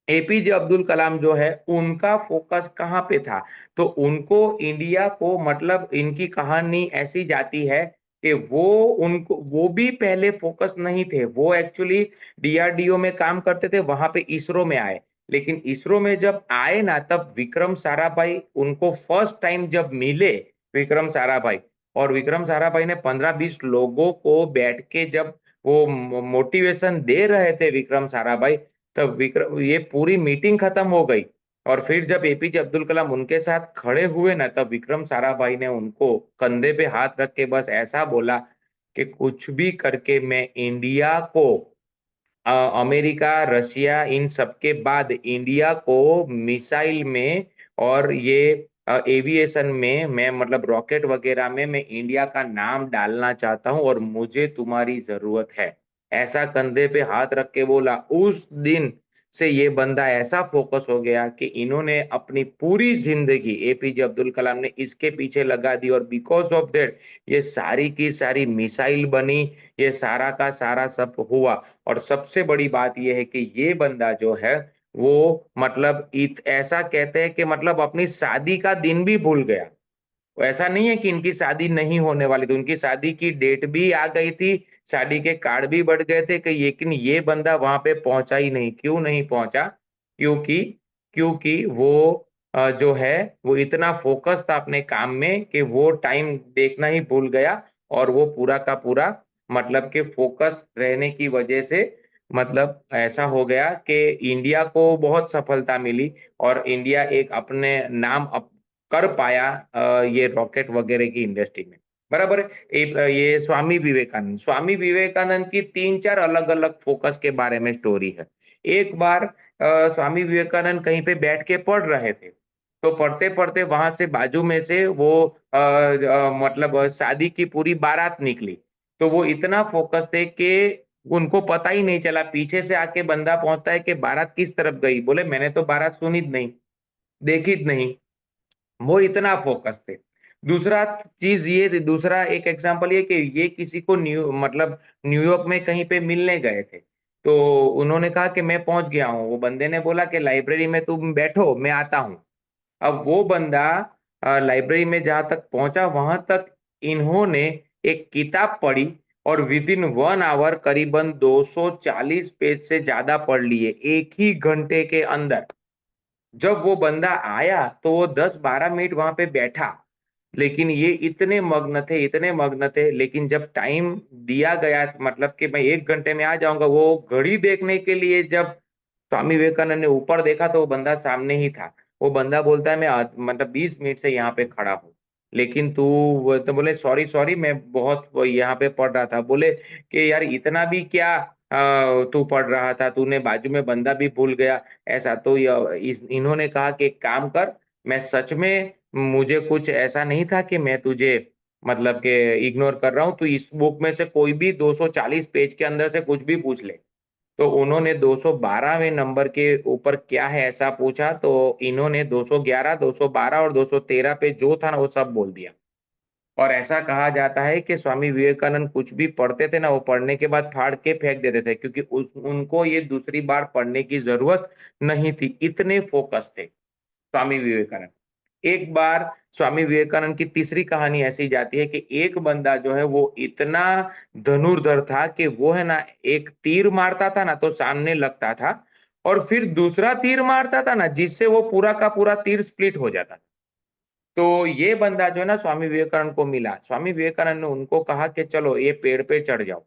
एपीजे अब्दुल कलाम जो है उनका फोकस कहाँ पे था, तो उनको इंडिया को, मतलब इनकी कहानी ऐसी जाती है कि वो भी पहले फोकस नहीं थे, वो एक्चुअली डीआरडीओ में काम करते थे, वहां पे इसरो में आए। लेकिन इसरो में जब आए ना तब विक्रम साराभाई उनको फर्स्ट टाइम जब मिले, विक्रम साराभाई, और विक्रम साराभाई ने 15-20 लोगों को बैठ के जब वो मोटिवेशन दे रहे थे विक्रम साराभाई, तब विक्रम ये पूरी मीटिंग खत्म हो गई। और फिर जब एपीजे अब्दुल कलाम उनके साथ खड़े हुए ना, तब विक्रम साराभाई ने उनको कंधे पे हाथ रख के बस ऐसा बोला कि कुछ भी करके मैं इंडिया को, अमेरिका रशिया इन सबके बाद इंडिया को मिसाइल में और ये एविएशन में, मैं मतलब रॉकेट वगैरह में मैं इंडिया का नाम डालना चाहता हूं और मुझे तुम्हारी जरूरत है। ऐसा कंधे पे हाथ रख के बोला। उस दिन से ये बंदा ऐसा फोकस हो गया कि इन्होंने अपनी पूरी जिंदगी, एपीजे अब्दुल कलाम ने इसके पीछे लगा दी, और बिकॉज ऑफ दैट ये सारी की सारी मिसाइल बनी, ये सारा का सारा सब हुआ। और सबसे बड़ी बात यह है कि ये बंदा जो है वो मतलब ऐसा कहते हैं कि मतलब अपनी शादी का दिन भी भूल गया। वो ऐसा नहीं है कि इनकी शादी नहीं होने वाली थी, उनकी शादी की डेट भी आ गई थी, शादी के कार्ड भी बढ़ गए थे, कि लेकिन ये बंदा वहां पे पहुंचा ही नहीं। क्यों नहीं पहुंचा? क्योंकि क्योंकि वो जो है वो इतना फोकस था अपने काम में कि वो टाइम देखना ही भूल गया। और वो पूरा का पूरा मतलब कि फोकस रहने की वजह से मतलब ऐसा हो गया कि इंडिया को बहुत सफलता मिली, और इंडिया एक अपने नाम कर पाया ये रॉकेट वगैरह की इंडस्ट्री में। बराबर है। ये स्वामी विवेकानंद की 3-4 अलग अलग फोकस के बारे में स्टोरी है। एक बार स्वामी विवेकानंद कहीं पे बैठ के पढ़ रहे थे, तो पढ़ते पढ़ते वहां से बाजू में से वो मतलब शादी की पूरी बारात निकली। तो वो इतना फोकस थे कि उनको पता ही नहीं चला, पीछे से आके बंदा पहुंचता है कि बारात किस तरफ गई। बोले मैंने तो बारात सुनी नहीं, देखी नहीं। वो इतना फोकस थे। दूसरा चीज ये थी, दूसरा एक एग्जांपल ये कि ये किसी को मतलब न्यूयॉर्क में कहीं पे मिलने गए थे। तो उन्होंने कहा कि मैं पहुंच गया हूँ। वो बंदे ने बोला कि लाइब्रेरी में तुम बैठो, मैं आता हूँ। अब वो बंदा लाइब्रेरी में जहां तक पहुंचा, वहां तक इन्होंने एक किताब पढ़ी और विद इन 1 आवर करीबन 240 पेज से ज्यादा पढ़ लिए एक ही घंटे के अंदर। जब वो बंदा आया तो वो 10-12 मिनट वहां पे बैठा, लेकिन ये इतने मग्न थे, इतने मग्न थे। लेकिन जब टाइम दिया गया, मतलब कि मैं 1 घंटे में आ जाऊंगा, वो घड़ी देखने के लिए जब स्वामी विवेकानंद ने ऊपर देखा तो वो बंदा सामने ही था। वो बंदा बोलता है मैं मतलब 20 मिनट से यहाँ पे खड़ा हूँ, लेकिन तू तो बोले सॉरी सॉरी, मैं बहुत यहाँ पे पढ़ रहा था। बोले कि यार इतना भी क्या तू पढ़ रहा था, तूने बाजू में बंदा भी भूल गया ऐसा। तो इन्होंने कहा कि एक काम कर, मैं सच में, मुझे कुछ ऐसा नहीं था कि मैं तुझे मतलब के इग्नोर कर रहा हूँ। तू इस बुक में से कोई भी 240 पेज के अंदर से कुछ भी पूछ ले। तो उन्होंने 212वें नंबर के ऊपर क्या है ऐसा पूछा, तो इन्होंने 211, 212 और 213 पे जो था ना वो सब बोल दिया। और ऐसा कहा जाता है कि स्वामी विवेकानंद कुछ भी पढ़ते थे ना, वो पढ़ने के बाद फाड़ के फेंक देते थे, क्योंकि उनको ये दूसरी बार पढ़ने की जरूरत नहीं थी, इतने फोकस थे स्वामी विवेकानंद। एक बार स्वामी विवेकानंद की तीसरी कहानी ऐसी जाती है कि एक बंदा जो है वो इतना धनुर्धर था कि वो है ना, एक तीर मारता था ना तो सामने लगता था, और फिर दूसरा तीर मारता था ना जिससे वो पूरा का पूरा तीर स्प्लिट हो जाता था। तो ये बंदा जो है ना स्वामी विवेकानंद को मिला। स्वामी विवेकानंद ने उनको कहा कि चलो ये पेड़ पे चढ़ जाओ।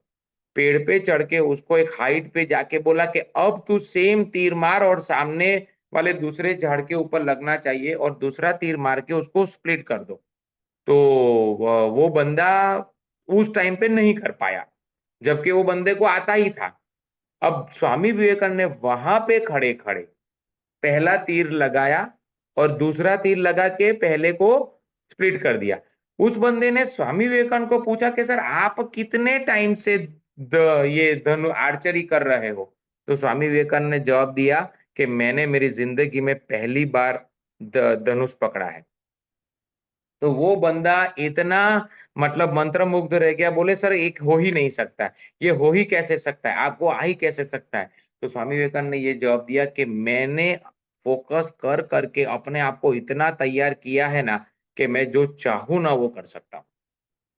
पेड़ पे चढ़ के उसको एक हाइट पे जाके बोला कि अब तू सेम तीर मार और सामने वाले दूसरे झाड़ के ऊपर लगना चाहिए, और दूसरा तीर मार के उसको स्प्लिट कर दो। तो वो बंदा उस टाइम पे नहीं कर पाया, जबकि वो बंदे को आता ही था। अब स्वामी विवेकानंद ने वहां पे खड़े खड़े पहला तीर लगाया और दूसरा तीर लगा के पहले को स्प्लिट कर दिया। उस बंदे ने स्वामी विवेकानंद को पूछा कि सर आप कितने टाइम से ये धनु आर्चरी कर रहे हो। तो स्वामी विवेकानंद ने जवाब दिया कि मैंने मेरी जिंदगी में पहली बार धनुष पकड़ा है। तो वो बंदा इतना मतलब मंत्रमुग्ध रह गया। बोले सर एक हो ही नहीं सकता, ये हो ही कैसे सकता है, आपको आ ही कैसे सकता है। तो स्वामी विवेकानंद ने ये जवाब दिया कि मैंने फोकस कर करके अपने आप को इतना तैयार किया है ना कि मैं जो चाहूं ना वो कर सकता हूँ।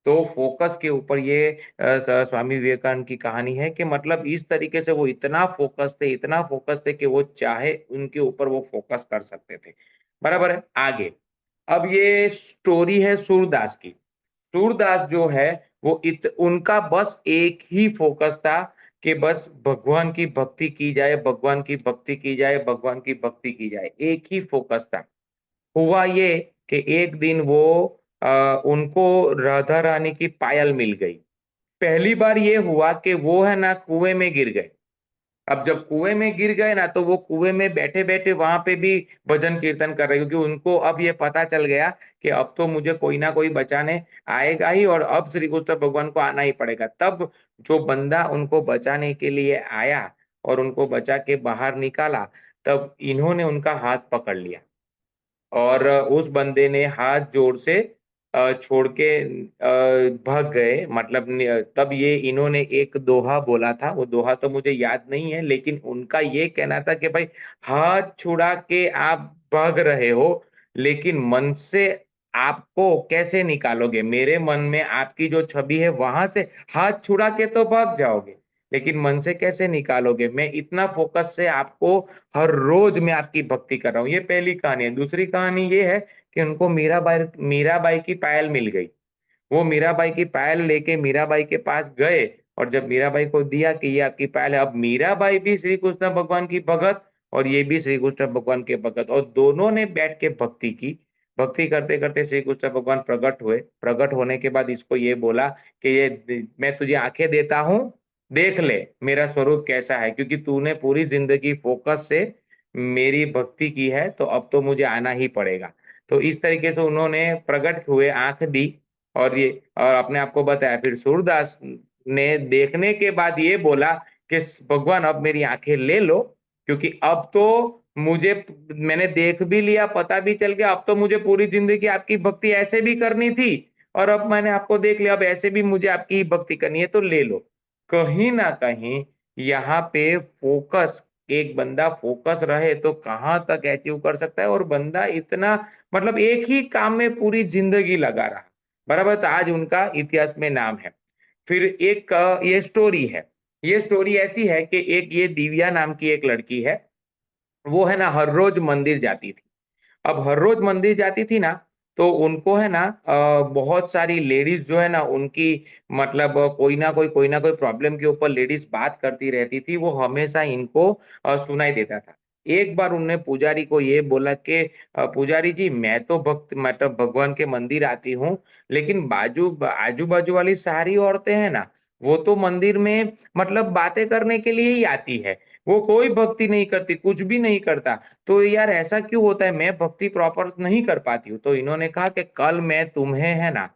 तो फोकस के ऊपर ये स्वामी विवेकानंद की कहानी है कि मतलब इस तरीके से वो इतना फोकस थे, इतना फोकस थे कि वो चाहे उनके ऊपर वो फोकस कर सकते थे। बराबर है। आगे अब ये स्टोरी है सूरदास की। सूरदास जो है वो उनका बस एक ही फोकस था कि बस भगवान की भक्ति की जाए, भगवान की भक्ति की जाए, भगवान की भक्ति की जाए, एक ही फोकस था। हुआ ये कि एक दिन वो उनको राधा रानी की पायल मिल गई। पहली बार ये हुआ कि वो है ना कुएं में गिर गए। अब जब कुएं में गिर गए ना तो वो कुएं में बैठे बैठे वहां पे भी भजन कीर्तन कर रहे, क्योंकि उनको अब ये पता चल गया कि अब तो मुझे कोई ना कोई बचाने आएगा ही, और अब श्री कृष्ण भगवान को आना ही पड़ेगा। तब जो बंदा उनको बचाने के लिए आया और उनको बचा के बाहर निकाला, तब इन्होंने उनका हाथ पकड़ लिया और उस बंदे ने हाथ जोर से छोड़ के भाग गए। मतलब तब ये इन्होंने एक दोहा बोला था, वो दोहा तो मुझे याद नहीं है, लेकिन उनका ये कहना था कि भाई हाथ छुड़ा के आप भाग रहे हो, लेकिन मन से आपको कैसे निकालोगे। मेरे मन में आपकी जो छवि है वहां से हाथ छुड़ा के तो भाग जाओगे, लेकिन मन से कैसे निकालोगे। मैं इतना फोकस से आपको हर रोज मैं आपकी भक्ति कर रहा हूँ। ये पहली कहानी है। दूसरी कहानी ये है कि उनको मीराबाई की पायल मिल गई। वो मीराबाई की पायल लेके मीराबाई के पास गए, और जब मीराबाई को दिया कि ये आपकी पायल है, अब मीराबाई भी श्री कृष्ण भगवान की भगत और ये भी श्री कृष्ण भगवान के भगत, और दोनों ने बैठ के भक्ति की। भक्ति करते करते श्री कृष्ण भगवान प्रकट हुए। प्रकट होने के बाद इसको ये बोला कि ये मैं तुझे आंखें देता हूँ, देख ले मेरा स्वरूप कैसा है, क्योंकि तूने पूरी जिंदगी फोकस से मेरी भक्ति की है तो अब तो मुझे आना ही पड़ेगा। तो इस तरीके से उन्होंने प्रकट हुए, आंख दी और ये और अपने आप को बताया। फिर सूरदास ने देखने के बाद ये बोला कि भगवान अब मेरी आंखें ले लो, क्योंकि अब तो मुझे, मैंने देख भी लिया, पता भी चल गया, अब तो मुझे पूरी जिंदगी आपकी भक्ति ऐसे भी करनी थी और अब मैंने आपको देख लिया, अब ऐसे भी मुझे आपकी ही भक्ति करनी है, तो ले लो। कहीं ना कहीं यहाँ पे फोकस, एक बंदा फोकस रहे तो कहाँ तक अचीव कर सकता है, और बंदा इतना मतलब एक ही काम में पूरी जिंदगी लगा रहा, बराबर। तो आज उनका इतिहास में नाम है। फिर एक ये स्टोरी है, ये स्टोरी ऐसी है कि एक ये दिव्या नाम की एक लड़की है, वो है ना हर रोज मंदिर जाती थी। अब हर रोज मंदिर जाती थी ना, तो उनको है ना बहुत सारी लेडीज जो है ना उनकी, मतलब कोई ना कोई प्रॉब्लम के ऊपर लेडीज बात करती रहती थी, वो हमेशा इनको सुनाई देता था। एक बार उनने पुजारी को ये बोला कि पुजारी जी, मैं तो भक्त मतलब भगवान के मंदिर आती हूँ, लेकिन आजू बाजू वाली सारी औरतें हैं ना, वो तो मंदिर में मतलब बातें करने के लिए ही आती है, वो कोई भक्ति नहीं करती, कुछ भी नहीं करता। तो यार ऐसा क्यों होता है, मैं भक्ति प्रॉपर नहीं कर पाती हूँ। तो इन्होंने कहा कि कल मैं तुम्हें है ना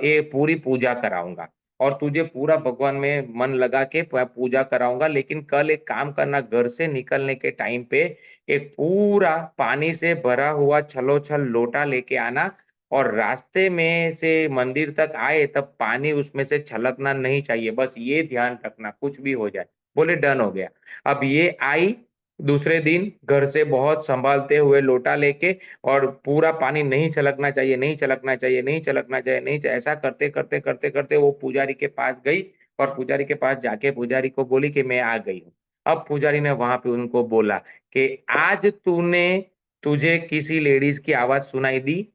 ये पूरी पूजा कराऊंगा और तुझे पूरा भगवान में मन लगा के पूजा कराऊंगा, लेकिन कल एक काम करना, घर से निकलने के टाइम पे एक पूरा पानी से भरा हुआ छलोछल लोटा लेके आना, और रास्ते में से मंदिर तक आए तब पानी उसमें से छलकना नहीं चाहिए, बस ये ध्यान रखना, कुछ भी हो जाए। बोले डन हो गया। अब ये आई दूसरे दिन घर से बहुत संभालते हुए लोटा लेके, और पूरा पानी नहीं छलकना चाहिए, नहीं छलकना चाहिए, नहीं छलकना चाहिए, नहीं ऐसा करते करते करते करते वो पुजारी के पास गई, और पुजारी के पास जाके पुजारी को बोली कि मैं आ गई हूँ। अब पुजारी ने वहां पे उनको बोला कि आज तुझे किसी लेडीज की आवाज सुनाई दी,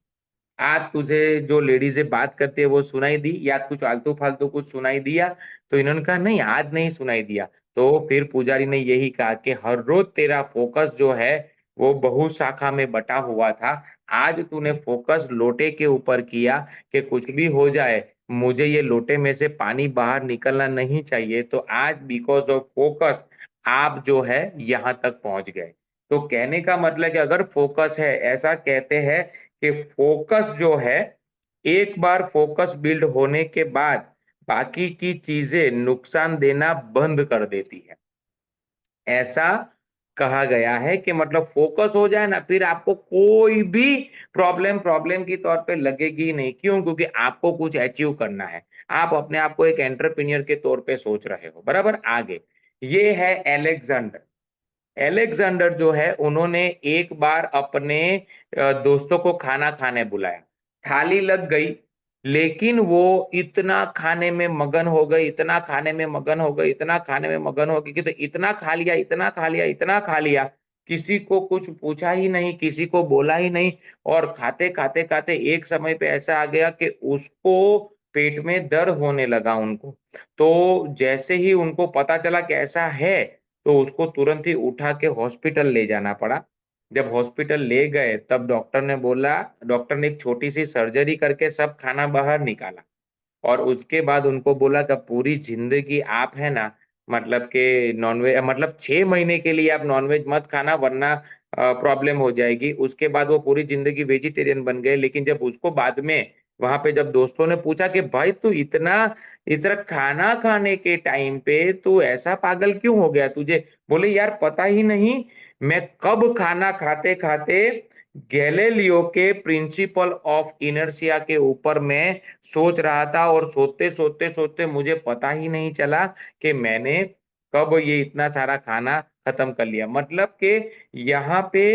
आज तुझे जो लेडीज बात करती है वो सुनाई दी, या कुछ आलतू फालतू कुछ सुनाई दिया? तो इन्होंने कहा नहीं, आज नहीं सुनाई दिया। तो फिर पुजारी ने यही कहा कि हर रोज तेरा फोकस जो है वो बहु शाखा में बटा हुआ था, आज तूने फोकस लोटे के ऊपर किया कि कुछ भी हो जाए, मुझे ये लोटे में से पानी बाहर निकलना नहीं चाहिए। तो आज बिकॉज ऑफ फोकस आप जो है यहाँ तक पहुंच गए। तो कहने का मतलब कि अगर फोकस है, ऐसा कहते हैं कि फोकस जो है, एक बार फोकस बिल्ड होने के बाद बाकी की चीजें नुकसान देना बंद कर देती है। ऐसा कहा गया है कि मतलब फोकस हो जाए ना, फिर आपको कोई भी प्रॉब्लम प्रॉब्लम की तौर पे लगेगी ही नहीं। क्यों? क्योंकि आपको कुछ अचीव करना है, आप अपने आप को एक एंटरप्रेन्योर के तौर पे सोच रहे हो, बराबर। आगे ये है एलेक्जेंडर। एलेक्जेंडर जो है, उन्होंने एक बार अपने दोस्तों को खाना खाने बुलाया, थाली लग गई, लेकिन वो इतना खाने में मगन हो गए, इतना खाने में मगन हो गए, इतना खाने में मगन हो गए कि तो इतना खा लिया, इतना खा लिया, इतना खा लिया, किसी को कुछ पूछा ही नहीं, किसी को बोला ही नहीं। और खाते खाते खाते एक समय पे ऐसा आ गया कि उसको पेट में दर्द होने लगा उनको। तो जैसे ही उनको पता चला कि ऐसा है, तो उसको तुरंत ही उठा के हॉस्पिटल ले जाना पड़ा। जब हॉस्पिटल ले गए तब डॉक्टर ने एक छोटी सी सर्जरी करके सब खाना बाहर निकाला, और उसके बाद उनको बोला कि पूरी जिंदगी आप है ना, मतलब कि नॉनवेज, मतलब 6 महीने के लिए आप नॉनवेज मत खाना, वरना प्रॉब्लम हो जाएगी। उसके बाद वो पूरी जिंदगी वेजिटेरियन बन गए। लेकिन जब उसको बाद में वहां पे जब दोस्तों ने पूछा कि भाई तू इतना इतना खाना खाने के टाइम पे तू ऐसा पागल क्यों हो गया तुझे, बोले यार पता ही नहीं, मैं कब खाना खाते खाते गैलीलियो के प्रिंसिपल ऑफ इनर्शिया के ऊपर मैं सोच रहा था, और सोते सोते सोते मुझे पता ही नहीं चला कि मैंने कब ये इतना सारा खाना खत्म कर लिया। मतलब कि यहाँ पे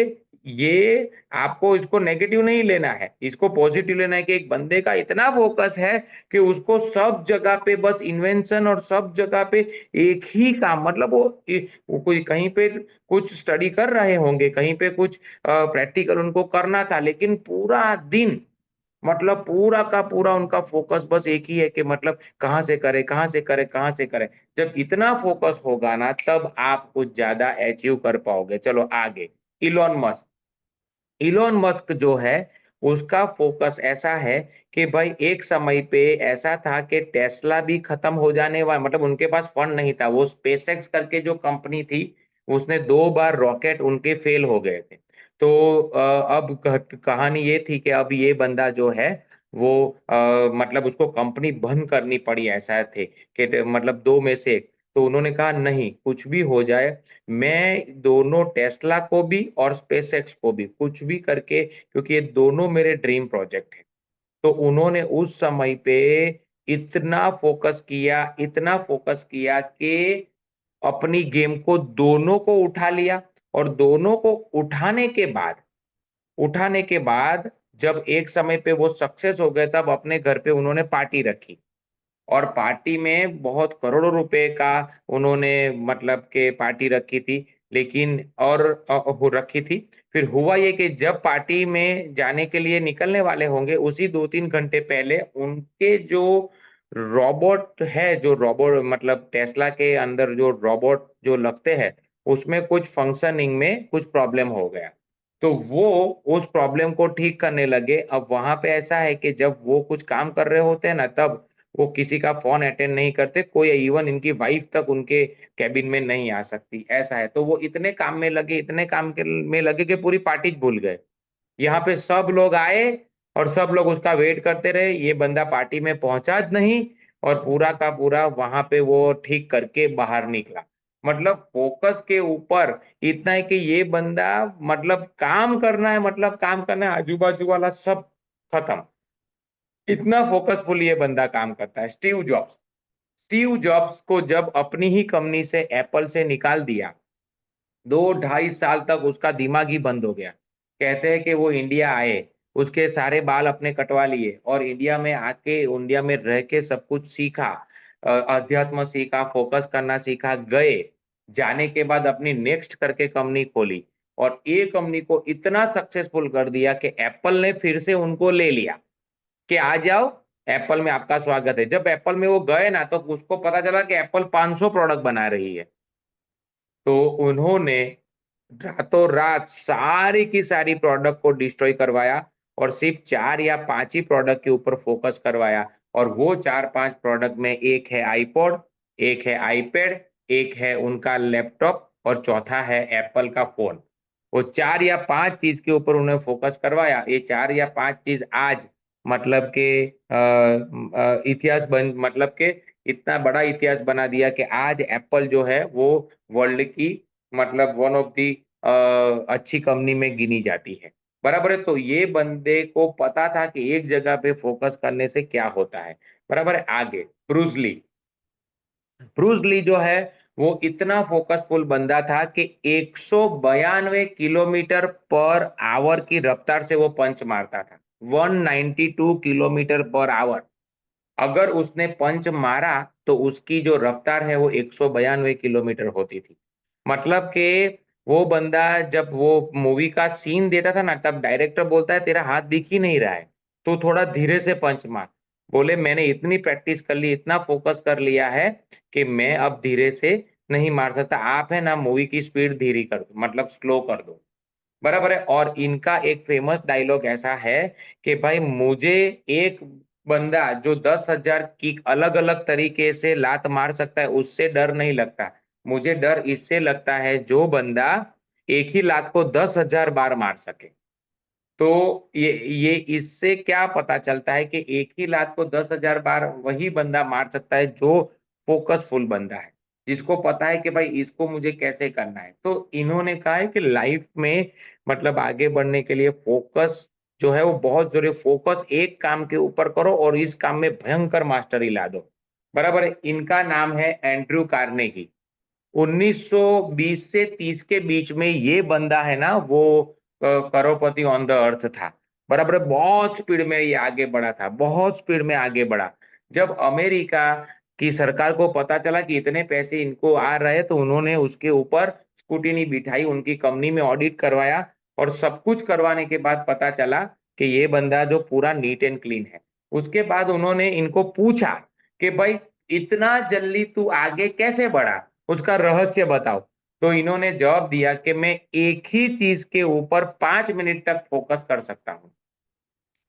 ये आपको इसको नेगेटिव नहीं लेना है, इसको पॉजिटिव लेना है कि एक बंदे का इतना फोकस है कि उसको सब जगह पे बस इन्वेंशन, और सब जगह पे एक ही काम, मतलब वो कोई कहीं पे कुछ स्टडी कर रहे होंगे, कहीं पे कुछ प्रैक्टिकल उनको करना था, लेकिन पूरा दिन मतलब पूरा का पूरा उनका फोकस बस एक ही है कि मतलब कहाँ से करे, कहाँ से करे, कहाँ से करे। जब इतना फोकस होगा ना, तब आप कुछ ज्यादा अचीव कर पाओगे। चलो आगे। Elon Musk. इलॉन मस्क जो है, उसका फोकस ऐसा है कि भाई एक समय पे ऐसा था कि टेस्ला भी खत्म हो जाने वाला, मतलब उनके पास फंड नहीं था, वो स्पेसएक्स करके जो कंपनी थी उसने 2 बार रॉकेट उनके फेल हो गए थे। तो अब कहानी ये थी कि अब ये बंदा जो है वो मतलब उसको कंपनी बंद करनी पड़ी, ऐसा थे कि मतलब 2 में से 1। तो उन्होंने कहा नहीं, कुछ भी हो जाए, मैं दोनों टेस्ला को भी और स्पेसएक्स को भी कुछ भी करके, क्योंकि ये दोनों मेरे ड्रीम प्रोजेक्ट है। तो उन्होंने उस समय पे इतना फोकस किया, इतना फोकस किया कि अपनी गेम को दोनों को उठा लिया। और दोनों को उठाने के बाद जब एक समय पे वो सक्सेस हो गए, तब अपने घर पे उन्होंने पार्टी रखी। और पार्टी में बहुत करोड़ों रुपए का उन्होंने मतलब के पार्टी रखी थी। लेकिन और हो रखी थी। फिर हुआ ये कि जब पार्टी में जाने के लिए निकलने वाले होंगे, उसी 2-3 घंटे पहले उनके जो रोबोट है, जो रोबोट मतलब टेस्ला के अंदर जो रोबोट जो लगते हैं, उसमें कुछ फंक्शनिंग में कुछ प्रॉब्लम हो गया। तो वो उस प्रॉब्लम को ठीक करने लगे। अब वहां पे ऐसा है कि जब वो कुछ काम कर रहे होते हैं ना, तब वो किसी का फोन अटेंड नहीं करते, कोई इवन इनकी वाइफ तक उनके कैबिन में नहीं आ सकती, ऐसा है। तो वो इतने काम में लगे, इतने में लगे कि पूरी पार्टी भूल गए। यहाँ पे सब लोग आए और सब लोग उसका वेट करते रहे, ये बंदा पार्टी में पहुंचा नहीं। और पूरा का पूरा वहां पे वो ठीक करके बाहर निकला। मतलब फोकस के ऊपर इतना है कि ये बंदा मतलब काम करना है, मतलब काम करना है, आजू बाजू वाला सब खत्म। इतना फोकसफुल ये बंदा काम करता है, स्टीव जॉब्स को जब अपनी ही कंपनी से, एप्पल से निकाल दिया, 2-2.5 साल तक उसका दिमाग ही बंद हो गया। कहते हैं कि वो इंडिया आए, उसके सारे बाल अपने कटवा लिए और इंडिया में आके, इंडिया में रह के सब कुछ सीखा, अध्यात्म सीखा, फोकस करना सीखा, गए। जाने के बाद अपनी नेक्स्ट करके कंपनी खोली और ये कंपनी को इतना सक्सेसफुल कर दिया कि एप्पल ने फिर से उनको ले लिया कि आ जाओ, एप्पल में आपका स्वागत है। जब एप्पल में वो गए ना, तो उसको पता चला कि एप्पल 500 प्रोडक्ट बना रही है। तो उन्होंने रातों रात सारी की सारी प्रोडक्ट को डिस्ट्रॉय करवाया और सिर्फ 4 या 5 ही प्रोडक्ट के ऊपर फोकस करवाया। और वो 4-5 प्रोडक्ट में एक है आईपॉड, एक है आईपैड, एक है उनका लैपटॉप और चौथा है एप्पल का फोन। वो 4 या 5 चीज के ऊपर उन्होंने फोकस करवाया। ये 4 या 5 चीज आज मतलब के इतिहास बन मतलब के इतना बड़ा इतिहास बना दिया कि आज एप्पल जो है वो वर्ल्ड की मतलब वन ऑफ दी अच्छी कंपनी में गिनी जाती है। बराबर है। तो ये बंदे को पता था कि एक जगह पे फोकस करने से क्या होता है। बराबर है। आगे ब्रूस ली जो है वो इतना फोकसफुल बंदा था कि 192 किलोमीटर पर आवर की रफ्तार से वो पंच मारता था। 192 किलोमीटर पर आवर अगर उसने पंच मारा तो उसकी जो रफ्तार है वो 192 किलोमीटर होती थी। मतलब कि वो बंदा जब वो मूवी का सीन देता था ना, तब डायरेक्टर बोलता है तेरा हाथ दिख ही नहीं रहा है, तो थोड़ा धीरे से पंच मार। बोले मैंने इतनी प्रैक्टिस कर ली, इतना फोकस कर लिया है कि मैं अब धीरे से नहीं मार सकता। आप है ना मूवी की स्पीड धीरे कर दो, मतलब स्लो कर दो। बराबर है। और इनका एक फेमस डायलॉग ऐसा है कि भाई मुझे एक बंदा जो 10,000 की अलग अलग तरीके से लात मार सकता है उससे डर नहीं लगता, मुझे डर इससे लगता है जो बंदा एक ही लात को 10,000 बार मार सके। तो ये इससे क्या पता चलता है कि एक ही लात को 10,000 बार वही बंदा मार सकता है जो फोकसफुल बंदा है, जिसको पता है कि भाई इसको मुझे कैसे करना है। तो इन्होंने कहा है कि लाइफ में मतलब आगे बढ़ने के लिए फोकस जो है वो बहुत जरूरी। फोकस एक काम के ऊपर करो और इस काम में भयंकर मास्टरी ला दो। बराबर है। इनका नाम है एंड्रयू कार्नेगी। 1920 से 30 के बीच में ये बंदा है ना वो करोड़पति ऑन द अर्थ था। बराबर है। बहुत स्पीड में ये आगे बढ़ा था, बहुत स्पीड में आगे बढ़ा। जब अमेरिका की सरकार को पता चला कि इतने पैसे इनको आ रहे हैं, तो उन्होंने उसके ऊपर स्क्रूटिनी बिठाई, उनकी कंपनी में ऑडिट करवाया और सब कुछ करवाने के बाद पता चला कि ये बंदा जो पूरा नीट एंड क्लीन है। उसके बाद उन्होंने इनको पूछा कि भाई इतना जल्दी तू आगे कैसे बढ़ा, उसका रहस्य बताओ। तो इन्होंने जवाब दिया कि मैं एक ही चीज के ऊपर 5 मिनट तक फोकस कर सकता हूं।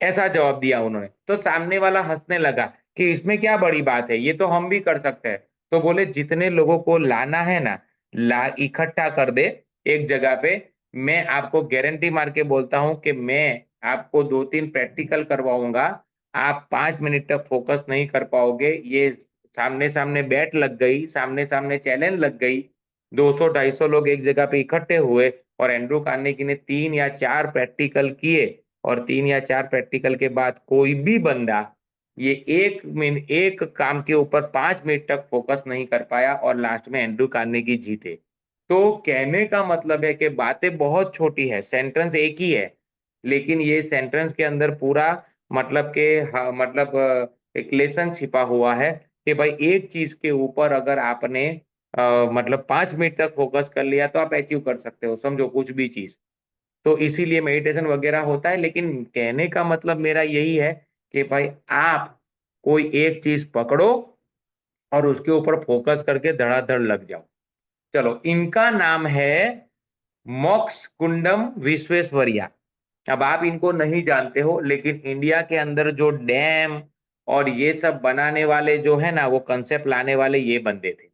ऐसा जवाब दिया उन्होंने। तो सामने वाला हंसने लगा कि इसमें क्या बड़ी बात है, ये तो हम भी कर सकते हैं। तो बोले जितने लोगों को लाना है ना, ला इकट्ठा कर दे एक जगह पे, मैं आपको गारंटी मार के बोलता हूं कि मैं आपको 2-3 प्रैक्टिकल करवाऊंगा, आप 5 मिनट तक फोकस नहीं कर पाओगे। ये सामने सामने बैट लग गई, सामने सामने चैलेंज लग गई, 200-250 लोग एक जगह पे इकट्ठे हुए और एंड्रू कार्नेगी ने 3 या 4 प्रैक्टिकल किए, और 3 या 4 प्रैक्टिकल के बाद कोई भी बंदा ये एक काम के ऊपर 5 मिनट तक फोकस नहीं कर पाया और लास्ट में एंड्रू कार्नेगी जीते। तो कहने का मतलब है कि बातें बहुत छोटी है, सेंटेंस एक ही है, लेकिन ये सेंटेंस के अंदर पूरा मतलब के मतलब एक लेसन छिपा हुआ है कि भाई एक चीज के ऊपर अगर आपने मतलब 5 मिनट तक फोकस कर लिया तो आप अचीव कर सकते हो, समझो कुछ भी चीज। तो इसीलिए मेडिटेशन वगैरह होता है, लेकिन कहने का मतलब मेरा यही है कि भाई आप कोई एक चीज पकड़ो और उसके ऊपर फोकस करके धड़ाधड़ लग जाओ। चलो, इनका नाम है मोक्ष कुंडम विश्वेश्वरिया। अब आप इनको नहीं जानते हो, लेकिन इंडिया के अंदर जो डैम और ये सब बनाने वाले जो है ना, वो कंसेप्ट लाने वाले ये बंदे थे।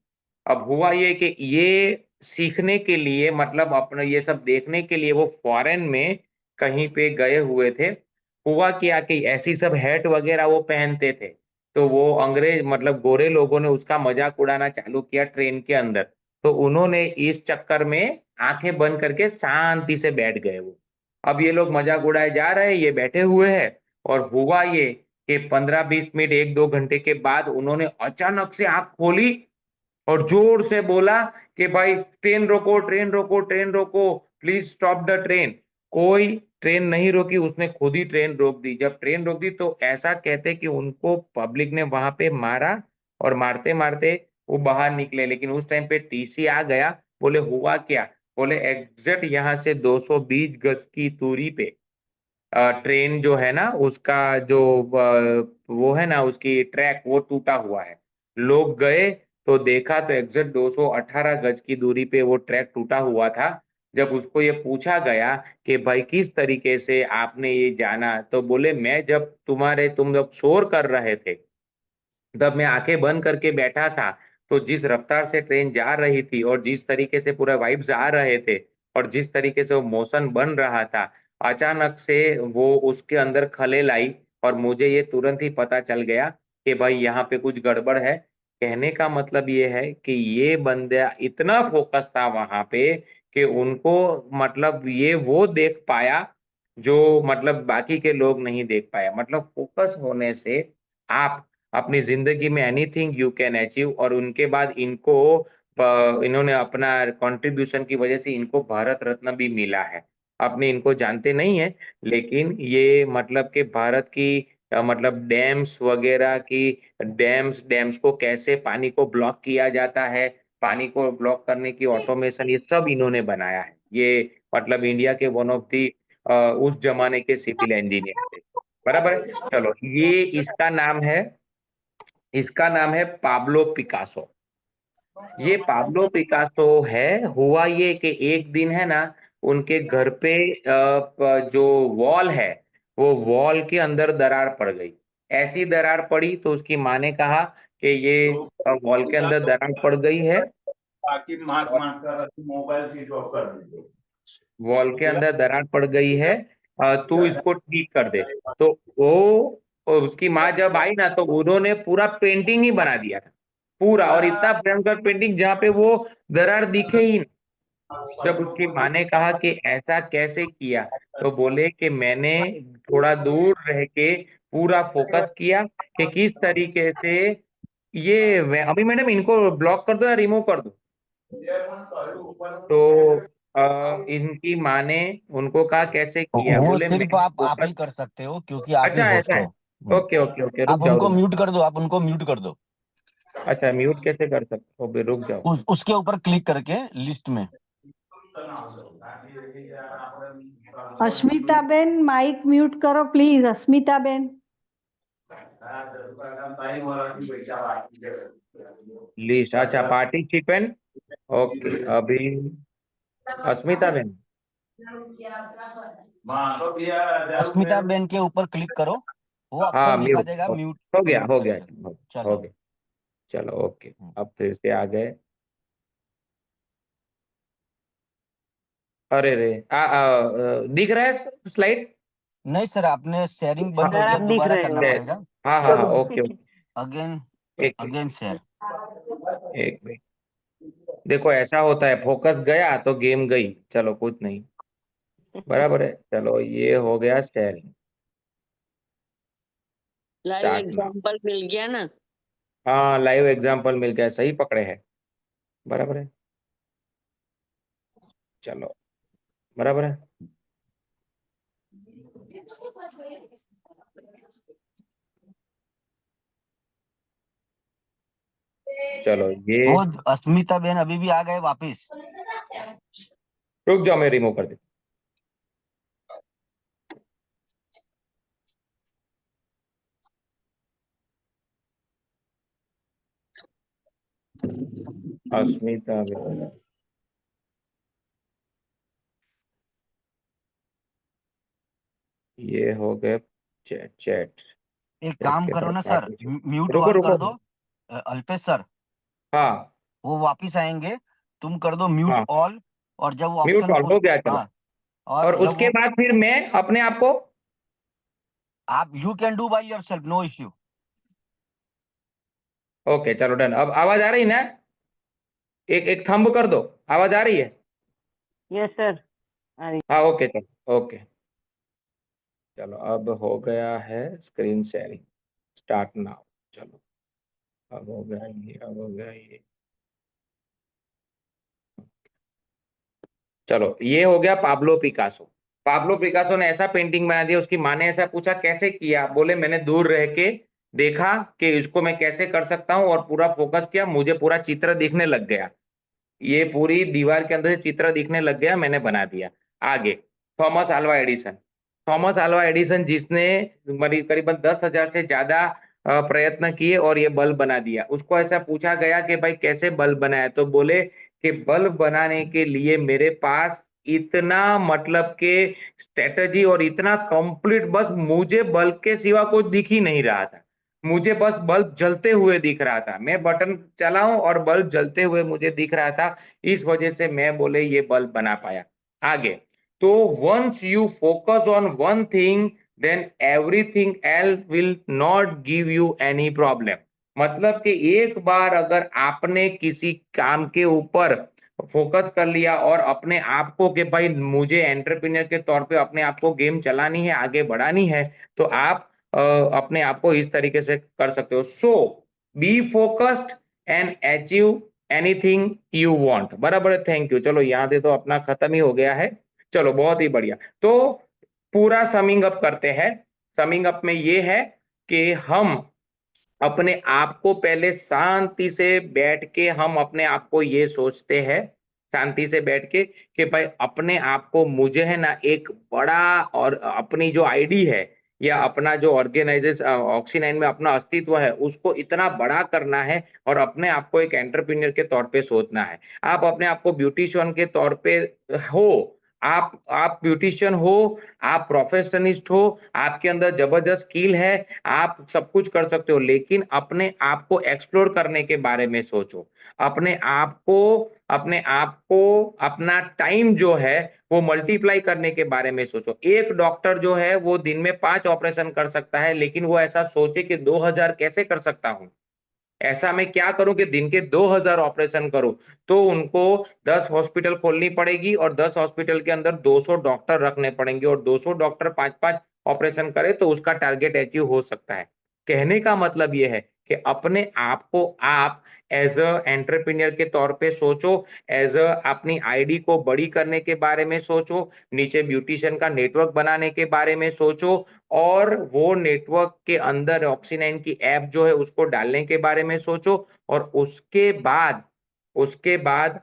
अब हुआ ये कि ये सीखने के लिए, मतलब अपना ये सब देखने के लिए वो फॉरेन में कहीं पे गए हुए थे। हुआ क्या कि ऐसी सब हैट वगैरह वो पहनते थे, तो वो अंग्रेज मतलब गोरे लोगों ने उसका मजाक उड़ाना चालू किया ट्रेन के अंदर। तो उन्होंने इस चक्कर में आंखें बंद करके शांति से बैठ गए वो। अब ये लोग मजाक उड़ाए जा रहे हैं, ये बैठे हुए हैं। और हुआ ये कि 15-20 मिनट 1-2 घंटे के बाद उन्होंने अचानक से आंख खोली और जोर से बोला कि भाई ट्रेन रोको, ट्रेन रोको, ट्रेन रोको, प्लीज स्टॉप द ट्रेन। कोई ट्रेन नहीं रोकी, उसने खुद ही ट्रेन रोक दी। जब ट्रेन रोक दी तो ऐसा कहते कि उनको पब्लिक ने वहां पे मारा, और मारते मारते वो बाहर निकले। लेकिन उस टाइम पे टीसी आ गया। बोले हुआ क्या? बोले एग्जैक्ट यहाँ से 220 गज की दूरी पे ट्रेन जो है ना उसका जो वो है ना उसकी ट्रैक वो टूटा हुआ है। लोग गए तो देखा तो एग्जैक्ट 218 गज की दूरी पे वो ट्रैक टूटा हुआ था। जब उसको ये पूछा गया कि भाई किस तरीके से आपने ये जाना, तो बोले मैं जब तुम जब शोर कर रहे थे तब मैं आंखें बंद करके बैठा था। तो जिस रफ्तार से ट्रेन जा रही थी और जिस तरीके से पूरा वाइब्स आ रहे थे और जिस तरीके से वो मोशन बन रहा था, अचानक से वो उसके अंदर खलेल आई और मुझे ये तुरंत ही पता चल गया कि भाई यहाँ पे कुछ गड़बड़ है। कहने का मतलब ये है कि ये बंदा इतना फोकस था वहां पे कि उनको मतलब ये वो देख पाया जो मतलब बाकी के लोग नहीं देख पाया। मतलब फोकस होने से आप अपनी जिंदगी में एनीथिंग यू कैन अचीव। और उनके बाद इन्होंने अपना कंट्रीब्यूशन की वजह से इनको भारत रत्न भी मिला है। आपने इनको जानते नहीं है, लेकिन ये मतलब कि भारत की मतलब डैम्स वगैरह की डैम्स डैम्स को कैसे पानी को ब्लॉक किया जाता है, पानी को ब्लॉक करने की ऑटोमेशन, ये सब इन्होंने बनाया है। ये मतलब इंडिया के वन ऑफ दी उस जमाने के सिविल इंजीनियर थे। बराबर है। चलो, ये इसका नाम है पाब्लो पिकासो। ये पाब्लो पिकासो है। हुआ ये कि एक दिन है ना उनके घर पे जो वॉल है वो वॉल के अंदर दरार पड़ गई। ऐसी दरार पड़ी तो उसकी माँ ने कहा कि ये वॉल के अंदर दरार पड़ गई है, बाकी मार्क मार्क कर मोबाइल स्विच ऑफ कर दीजिए। वॉल के अंदर दरार पड़ गई है, तू इसको ठीक कर दे। तो वो उसकी माँ जब आई ना तो उन्होंने पूरा पेंटिंग ही बना दिया था पूरा, और इतना भयंकर पेंटिंग जहाँ पे वो दरार दिखे ही नहीं। जब उसकी माँ ने कहा कि ऐसा कैसे किया, तो बोले कि मैंने थोड़ा दूर रह के पूरा फोकस किया कि किस तरीके से ये अभी मैडम इनको ब्लॉक कर दो या रिमूव कर दो। तो इनकी माँ ने उनको कहा कैसे किया, वो बोले सिर्फ मैं आप ही फोकस। कर सकते हो क्योंकि आप ही अच्छा, होस्ट ऐसा हो। है। ओके ओके ओके, रुक आप जाओ उनको रुक म्यूट जाओ। कर दो, आप उनको म्यूट कर दो। अच्छा, म्यूट कैसे कर सकते हो? रुक जाओ। उसके ऊपर क्लिक करके लिस्ट में। अस्मिताबेन माइक म्यूट करो प्लीज। अस्मिताबेन लिस्ट, अच्छा, पार्टिसिपेंट। ओके, अभी अस्मिता बेन। अस्मिता बेन के ऊपर क्लिक करो, वो आपको हाँ, दिखा म्यूट देगा हो म्यूट हो गया म्यूट हो गया करके। हो चलो। गया। चलो, ओके, अब फिर से आ गए। अरे रे दिख रहा है स्लाइड? नहीं सर, आपने शेयरिंग बंद हो सर गया, आप दिख दोबारा रहे करना हो। पड़ेगा। हाँ हाँ हाँ, ओके ओके, अगेन एक अगेन शेयर। एक मिनट। देखो ऐसा होता है, फोकस गया तो गेम गई, चलो कुछ नहीं, बराबर है। चलो ये हो गया sharing, live start now. Example मिल गया ना। हाँ लाइव एग्जांपल मिल गया, सही पकड़े हैं, बराबर है। चलो बराबर है। चलो ये वो अस्मिता बहन अभी भी आ गए वापिस। रुक जाओ, मैं रिमूव कर देता हूं। अस्मिता बेटा, ये हो गए चैट चैट एक चैट काम के करो साथ ना सर, पार्टिसिपेट। म्यूट रुको ऑल कर रुको, दो। अल्पेश सर, हाँ वो वापिस आएंगे, तुम कर दो म्यूट हाँ, ऑल। और जब वो म्यूट ऑप्शन ऑल हो गया, चलो। हाँ, और और जब उसके वो बाद फिर मैं अपने आप को, आप you can do by yourself, no issue. Okay चलो डन। अब आवाज आ रही ना? एक एक थंब कर दो, आवाज आ रही है? Yes sir. हाँ ओके चलो, ओके चलो, अब हो गया है स्क्रीन शेयरिंग, स्टार्ट नाउ। चलो अब हो गया ये, अब हो गया ये। चलो ये हो गया पाब्लो पिकासो। पाब्लो पिकासो ने ऐसा पेंटिंग बना दिया, उसकी माँ ने ऐसा पूछा कैसे किया, बोले मैंने दूर रह के देखा कि इसको मैं कैसे कर सकता हूँ, और पूरा फोकस किया, मुझे पूरा चित्र दिखने लग गया, ये पूरी दीवार के अंदर से चित्र दिखने लग गया, मैंने बना दिया। आगे Thomas Alva Edison. Thomas Alva Edison जिसने करीबन 10,000 से ज्यादा प्रयत्न किए और ये बल्ब बना दिया, उसको ऐसा पूछा गया कि भाई कैसे बल्ब बनाया, तो बोले कि बल्ब बनाने के लिए मेरे पास इतना मतलब के स्ट्रेटजी और इतना कंप्लीट, बस मुझे बल्ब के सिवा कुछ दिख ही नहीं रहा था, मुझे बस बल्ब जलते हुए दिख रहा था, मैं बटन चलाऊं और बल्ब जलते हुए मुझे दिख रहा था, इस वजह से मैं बोले ये बल्ब बना पाया। आगे तो once you focus on one thing then everything else will not give you any problem. मतलब कि एक बार अगर आपने किसी काम के ऊपर फोकस कर लिया और अपने आप को कि भाई मुझे एंटरप्रेन्योर के तौर पे अपने आप को गेम चलानी है, आगे बढ़ानी है, तो आप अपने आप को इस तरीके से कर सकते हो। So be focused and achieve anything you want, बराबर है। Thank you. चलो यहाँ से तो अपना खत्म ही हो गया है। चलो बहुत ही बढ़िया। तो पूरा समिंग अप करते हैं। समिंग अप में ये है कि हम अपने आप को पहले शांति से बैठ के हम अपने आप को ये सोचते हैं, शांति से बैठ के कि भाई अपने आप को मुझे है ना एक बड़ा, और अपनी जो आईडी है या अपना जो ऑर्गेनाइजेशन ऑक्सी9 में अपना अस्तित्व है उसको इतना बड़ा करना है, और अपने आप को एक एंटरप्रेन्योर के तौर पे सोचना है। आप अपने आप को ब्यूटिशियन के तौर पे हो, आप ब्यूटिशियन हो, आप प्रोफेशनिस्ट हो, आपके अंदर जबरदस्त स्किल है, आप सब कुछ कर सकते हो, लेकिन अपने आप को एक्सप्लोर करने के बारे में सोचो। अपने आप को अपना टाइम जो है वो मल्टीप्लाई करने के बारे में सोचो। एक डॉक्टर जो है वो दिन में 5 ऑपरेशन कर सकता है, लेकिन वो ऐसा सोचे कि 2000 कैसे कर सकता हूं, ऐसा मैं क्या करूं कि दिन के 2000 ऑपरेशन करूं। तो उनको 10 हॉस्पिटल खोलनी पड़ेगी और 10 हॉस्पिटल के अंदर 200 डॉक्टर रखने पड़ेंगे, और 200 डॉक्टर 5-5 ऑपरेशन करे तो उसका टारगेट अचीव हो सकता है। कहने का मतलब यह है कि अपने आप को आप एज अ एंटरप्रेन्योर के तौर पे सोचो, एज अ अपनी आईडी को बड़ी करने के बारे में सोचो, नीचे ब्यूटिशियन का नेटवर्क बनाने के बारे में सोचो, और वो नेटवर्क के अंदर ऑक्सी9 की ऐप जो है उसको डालने के बारे में सोचो, और उसके बाद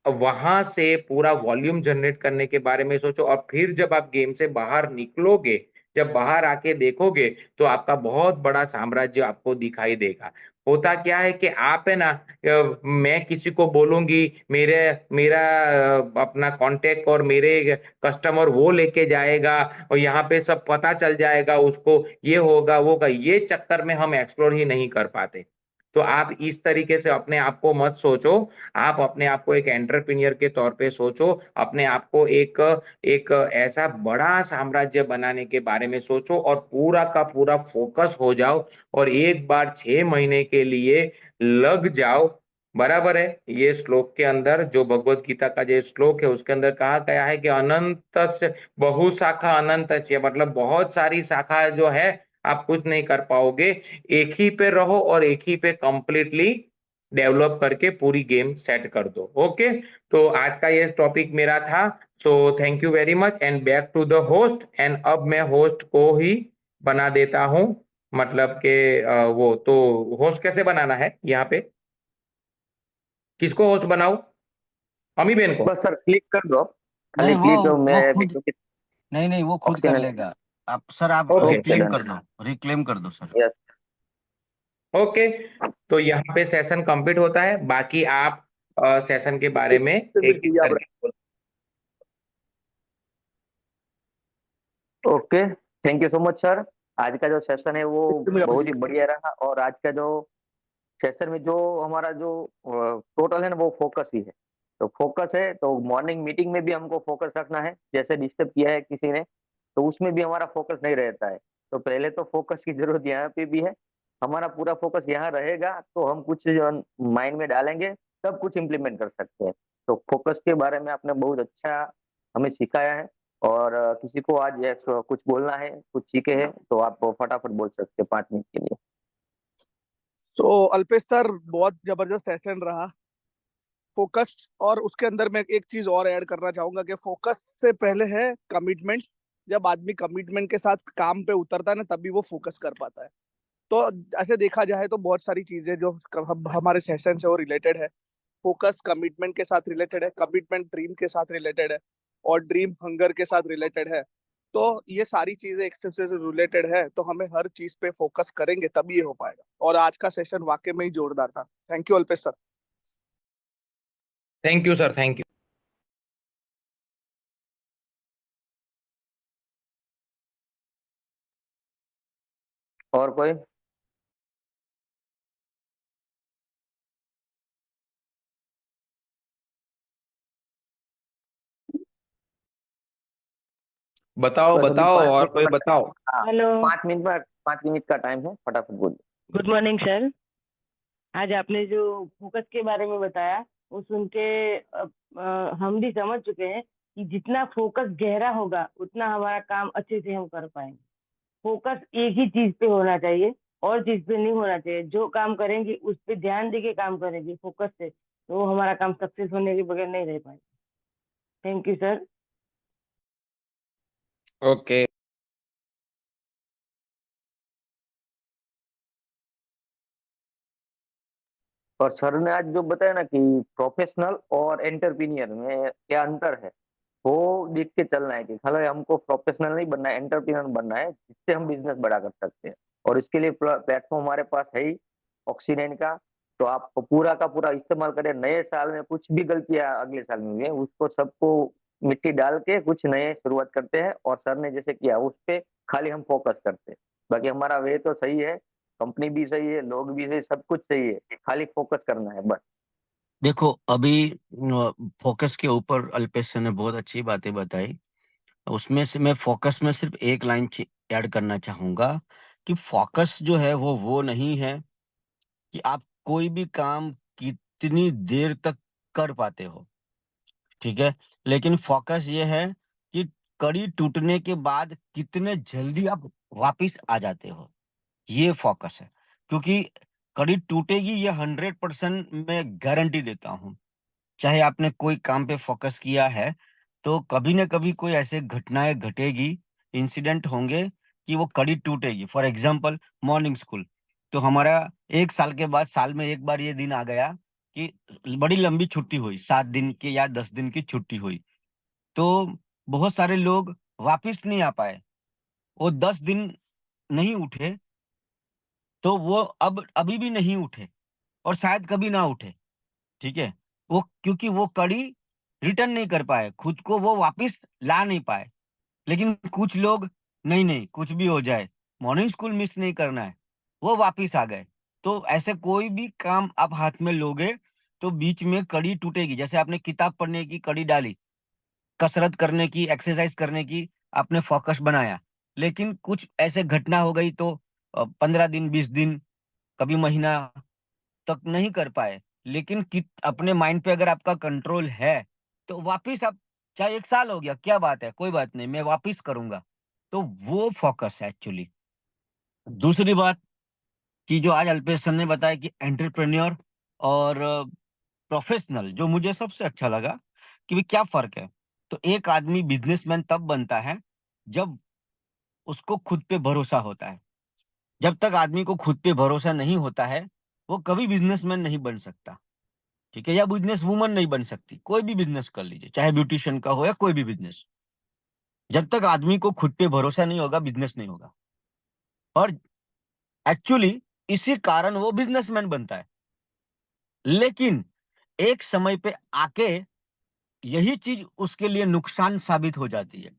वहां से पूरा वॉल्यूम जनरेट करने के बारे में सोचो। और फिर जब आप गेम से बाहर निकलोगे, जब बाहर आके देखोगे, तो आपका बहुत बड़ा साम्राज्य आपको दिखाई देगा। होता क्या है कि आप है ना, मैं किसी को बोलूंगी मेरे मेरा अपना कांटेक्ट और मेरे कस्टमर वो लेके जाएगा, और यहाँ पे सब पता चल जाएगा उसको, ये होगा वो होगा, ये चक्कर में हम एक्सप्लोर ही नहीं कर पाते। तो आप इस तरीके से अपने आप को मत सोचो। आप अपने आप को एक एंटरप्रेन्योर के तौर पे सोचो, अपने आप को एक एक ऐसा बड़ा साम्राज्य बनाने के बारे में सोचो और पूरा का पूरा फोकस हो जाओ और एक बार 6 महीने के लिए लग जाओ। बराबर है। ये श्लोक के अंदर जो भगवत गीता का जो श्लोक है उसके अंदर कहा गया है कि अनंत बहु शाखा अनंत, मतलब बहुत सारी शाखा जो है आप कुछ नहीं कर पाओगे। एक ही पे रहो और एक ही पे कंप्लीटली डेवलप करके पूरी गेम सेट कर दो। ओके, तो आज का ये टॉपिक मेरा था। So thank you very much and back to the host. And अब मैं होस्ट को ही बना देता हूं, मतलब कि वो तो होस्ट कैसे बनाना है यहाँ पे, किसको होस्ट बनाऊं? अमी बेन को? बस सर क्लिक कर दो, खाली नहीं क्लिक वो मैं भी खुद, क्योंकि नहीं वो खुद कर ऑप्शन लेगा। आप सर आप ओके, ओके रिक्लेम डन। कर दो, रिक्लेम कर दो सर। Yes okay. तो यहाँ पे सेशन कंप्लीट होता है, बाकी आप सेशन के बारे में एक फिर एक किया करके बोलो। Okay, thank you so much sir. आज का जो सेशन है वो आपने बहुत ही बढ़िया रहा, और आज का जो सेशन में जो हमारा जो टोटल है ना वो फोकस ही है। तो फोकस है तो मॉर्निंग मीटिंग में भी हमको फोकस रखना है, जैसे डिस्टर्ब किया है किसी ने तो उसमें भी हमारा फोकस नहीं रहता है। तो पहले तो फोकस की जरूरत यहाँ पे भी है, हमारा पूरा फोकस यहाँ रहेगा तो हम कुछ माइंड में डालेंगे तब कुछ इम्प्लीमेंट कर सकते हैं। तो फोकस के बारे में आपने बहुत अच्छा हमें सिखाया है, और किसी को आज कुछ बोलना है, कुछ सीखे हैं तो आप फटाफट बोल सकते हैं 5 मिनट के लिए। सो अल्पेश सर, बहुत जबरदस्त सेशन रहा। फोकस, और उसके अंदर मैं एक चीज और ऐड करना चाहूंगा कि फोकस से पहले है कमिटमेंट। जब आदमी कमिटमेंट के साथ काम पे उतरता है ना, तभी वो फोकस कर पाता है। तो ऐसे देखा जाए तो बहुत सारी चीजें जो हमारे सेशन से वो रिलेटेड है। फोकस कमिटमेंट के साथ रिलेटेड है, कमिटमेंट ड्रीम के साथ रिलेटेड है, और ड्रीम हंगर के साथ रिलेटेड है। तो ये सारी चीजें एक दूसरे से रिलेटेड है, तो हमें हर चीज पे फोकस करेंगे तभी ये हो पाएगा। और आज का सेशन वाकई में ही जोरदार था। Thank you Alpesh sir. Thank you sir, thank you. और कोई? बताओ बस अभी बताओ, 5 मिनट और कोई का बताओ। हाँ, हेलो, 5 मिनट में 5 मिनट का टाइम है, फटाफट बोलिए। Good morning sir. आज आपने जो फोकस के बारे में बताया वो सुन के हम भी समझ चुके हैं कि जितना फोकस गहरा होगा उतना हमारा काम अच्छे से हम कर पाएंगे। फोकस एक ही चीज पे होना चाहिए और चीज पे नहीं होना चाहिए। जो काम करेंगे उस पे ध्यान देके काम करेंगे फोकस से, तो वो हमारा काम सक्सेस होने के बगैर नहीं रह पाएगा। Thank you sir. ओके। और सर ने आज जो बताया ना कि प्रोफेशनल और एंटरप्रेन्योर में क्या अंतर है, वो देख के चलना है कि खाली हमको प्रोफेशनल नहीं बनना है, एंटरप्रेन्योर बनना है जिससे हम बिजनेस बड़ा कर सकते हैं। और इसके लिए प्लेटफॉर्म हमारे पास है ही, ऑक्सीजन का। तो आप पूरा का पूरा इस्तेमाल करें। नए साल में कुछ भी गलतियां अगले साल में हुई है उसको सबको मिट्टी डाल के कुछ नए शुरुआत करते हैं, और सर ने जैसे किया उस पे खाली हम फोकस करते हैं। बाकी हमारा वे तो सही है, कंपनी भी सही है, लोग भी सही, सब कुछ सही है, खाली फोकस करना है बस। देखो अभी फोकस के ऊपर अल्पेश सर ने बहुत अच्छी बातें बताई। उसमें से मैं फोकस में सिर्फ एक लाइन ऐड करना चाहूंगा कि फोकस जो है वो नहीं है कि आप कोई भी काम कितनी देर तक कर पाते हो, ठीक है, लेकिन फोकस ये है कि कड़ी टूटने के बाद कितने जल्दी आप वापिस आ जाते हो, ये फोकस है। क्योंकि कड़ी टूटेगी ये 100% मैं गारंटी देता हूँ। चाहे आपने कोई काम पे फोकस किया है तो कभी ना कभी कोई ऐसे घटनाएं घटेगी, इंसिडेंट होंगे कि वो कड़ी टूटेगी। फॉर एग्जाम्पल मॉर्निंग स्कूल, तो हमारा 1 साल के बाद साल में एक बार ये दिन आ गया कि बड़ी लंबी छुट्टी हुई, 7 दिन की या 10 दिन की छुट्टी हुई। तो बहुत सारे लोग वापिस नहीं आ पाए, वो 10 दिन नहीं उठे, तो वो अब अभी भी नहीं उठे और शायद कभी ना उठे, ठीक है। वो क्योंकि वो कड़ी रिटर्न नहीं कर पाए, खुद को वो वापस ला नहीं पाए। लेकिन कुछ लोग नहीं कुछ भी हो जाए, मॉर्निंग स्कूल मिस नहीं करना है, वो वापस आ गए। तो ऐसे कोई भी काम आप हाथ में लोगे तो बीच में कड़ी टूटेगी। जैसे आपने किताब पढ़ने की कड़ी डाली, कसरत करने की, एक्सरसाइज करने की आपने फोकस बनाया, लेकिन कुछ ऐसे घटना हो गई तो 15 दिन, 20 दिन, कभी महीना तक नहीं कर पाए। लेकिन अपने माइंड पे अगर आपका कंट्रोल है तो वापिस आप, चाहे 1 साल हो गया, क्या बात है, कोई बात नहीं, मैं वापिस करूंगा। तो वो फोकस है एक्चुअली। दूसरी बात कि जो आज अल्पेश सर ने बताया कि एंटरप्रेन्योर और प्रोफेशनल, जो मुझे सबसे अच्छा लगा कि भाई क्या फर्क है। तो एक आदमी बिजनेसमैन तब बनता है जब उसको खुद पे भरोसा होता है। जब तक आदमी को खुद पे भरोसा नहीं होता है वो कभी बिजनेसमैन नहीं बन सकता, ठीक है, या बिजनेस वूमन नहीं बन सकती। कोई भी बिजनेस कर लीजिए, चाहे ब्यूटिशियन का हो या कोई भी बिजनेस, जब तक आदमी को खुद पे भरोसा नहीं होगा बिजनेस नहीं होगा। और एक्चुअली इसी कारण वो बिजनेसमैन बनता है। लेकिन एक समय पे आके यही चीज उसके लिए नुकसान साबित हो जाती है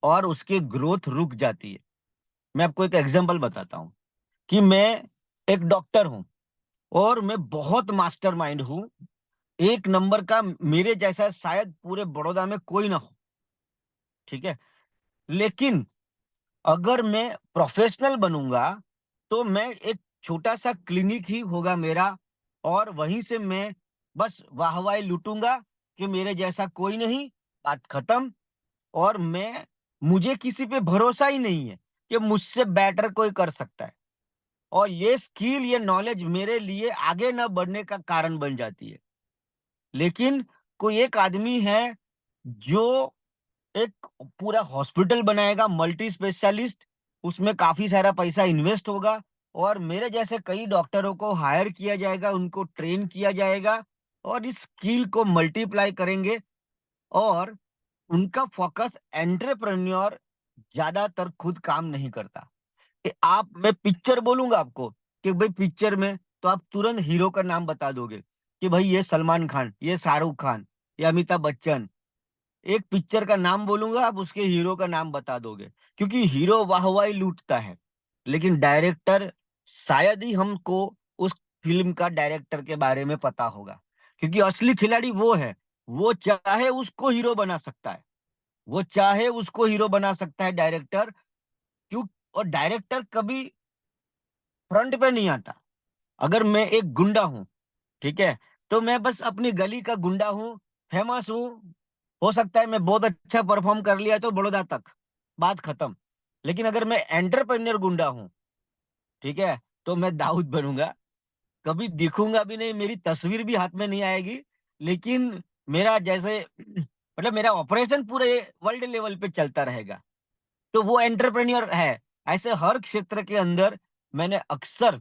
और उसकी ग्रोथ रुक जाती है। मैं आपको एक एग्जांपल बताता हूं कि मैं एक डॉक्टर हूं और मैं बहुत मास्टरमाइंड हूं, एक नंबर का, मेरे जैसा शायद पूरे बड़ौदा में कोई ना हो, ठीक है। लेकिन अगर मैं प्रोफेशनल बनूंगा तो मैं एक छोटा सा क्लिनिक ही होगा मेरा, और वहीं से मैं बस वाहवाही लूटूंगा कि मेरे जैसा कोई नहीं, बात खत्म। और मुझे किसी पे भरोसा ही नहीं है कि मुझसे बेटर कोई कर सकता है, और ये स्किल, ये नॉलेज मेरे लिए आगे न बढ़ने का कारण बन जाती है। लेकिन कोई एक आदमी है जो एक पूरा हॉस्पिटल बनाएगा, मल्टी स्पेशलिस्ट, उसमें काफी सारा पैसा इन्वेस्ट होगा और मेरे जैसे कई डॉक्टरों को हायर किया जाएगा, उनको ट्रेन किया जाएगा और इस स्किल को मल्टीप्लाई करेंगे। और उनका फोकस, एंटरप्रेन्योर ज्यादातर खुद काम नहीं करता। मैं पिक्चर बोलूंगा आपको कि भाई पिक्चर में, तो आप तुरंत हीरो का नाम बता दोगे कि भाई ये सलमान खान, ये शाहरुख खान, ये अमिताभ बच्चन। एक पिक्चर का नाम बोलूंगा, आप उसके हीरो का नाम बता दोगे, क्योंकि हीरो वाहवाही लूटता है। लेकिन डायरेक्टर, शायद ही हमको उस फिल्म का डायरेक्टर के बारे में पता होगा, क्योंकि असली खिलाड़ी वो है। वो चाहे उसको हीरो बना सकता है, वो चाहे उसको हीरो बना सकता है डायरेक्टर। क्यों? और डायरेक्टर कभी फ्रंट पे नहीं आता। अगर मैं एक गुंडा हूं, ठीक है, तो मैं बस अपनी गली का गुंडा हूँ, फेमस हूँ, हो सकता है मैं बहुत अच्छा परफॉर्म कर लिया तो बड़ौदा तक, बात खत्म। लेकिन अगर मैं एंटरप्रेन्योर गुंडा हूँ, ठीक है, तो मैं दाऊद बनूंगा, कभी दिखूंगा भी नहीं, मेरी तस्वीर भी हाथ में नहीं आएगी, लेकिन मेरा जैसे मतलब मेरा ऑपरेशन पूरे वर्ल्ड लेवल पे चलता रहेगा। तो वो एंटरप्रेन्योर है। ऐसे हर क्षेत्र के अंदर मैंने अक्सर,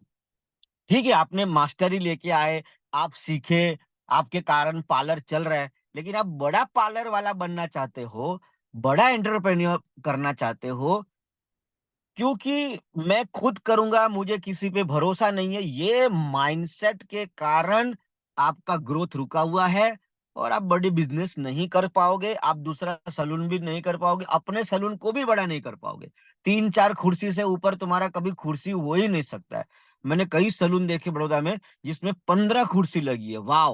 ठीक है, आपने मास्टरी लेके आए, आप सीखे, आपके कारण पार्लर चल रहा है, लेकिन आप बड़ा पार्लर वाला बनना चाहते हो, बड़ा एंटरप्रेन्योर करना चाहते हो, क्योंकि मैं खुद करूंगा, मुझे किसी पे भरोसा नहीं है, ये माइंडसेट के कारण आपका ग्रोथ रुका हुआ है और आप बड़ी बिजनेस नहीं कर पाओगे, आप दूसरा सलून भी नहीं कर पाओगे, अपने सलून को भी बड़ा नहीं कर पाओगे। 3-4 कुर्सी से ऊपर तुम्हारा कभी कुर्सी हो ही नहीं सकता है। मैंने कई सलून देखे बड़ौदा में जिसमें 15 कुर्सी लगी है, वाह,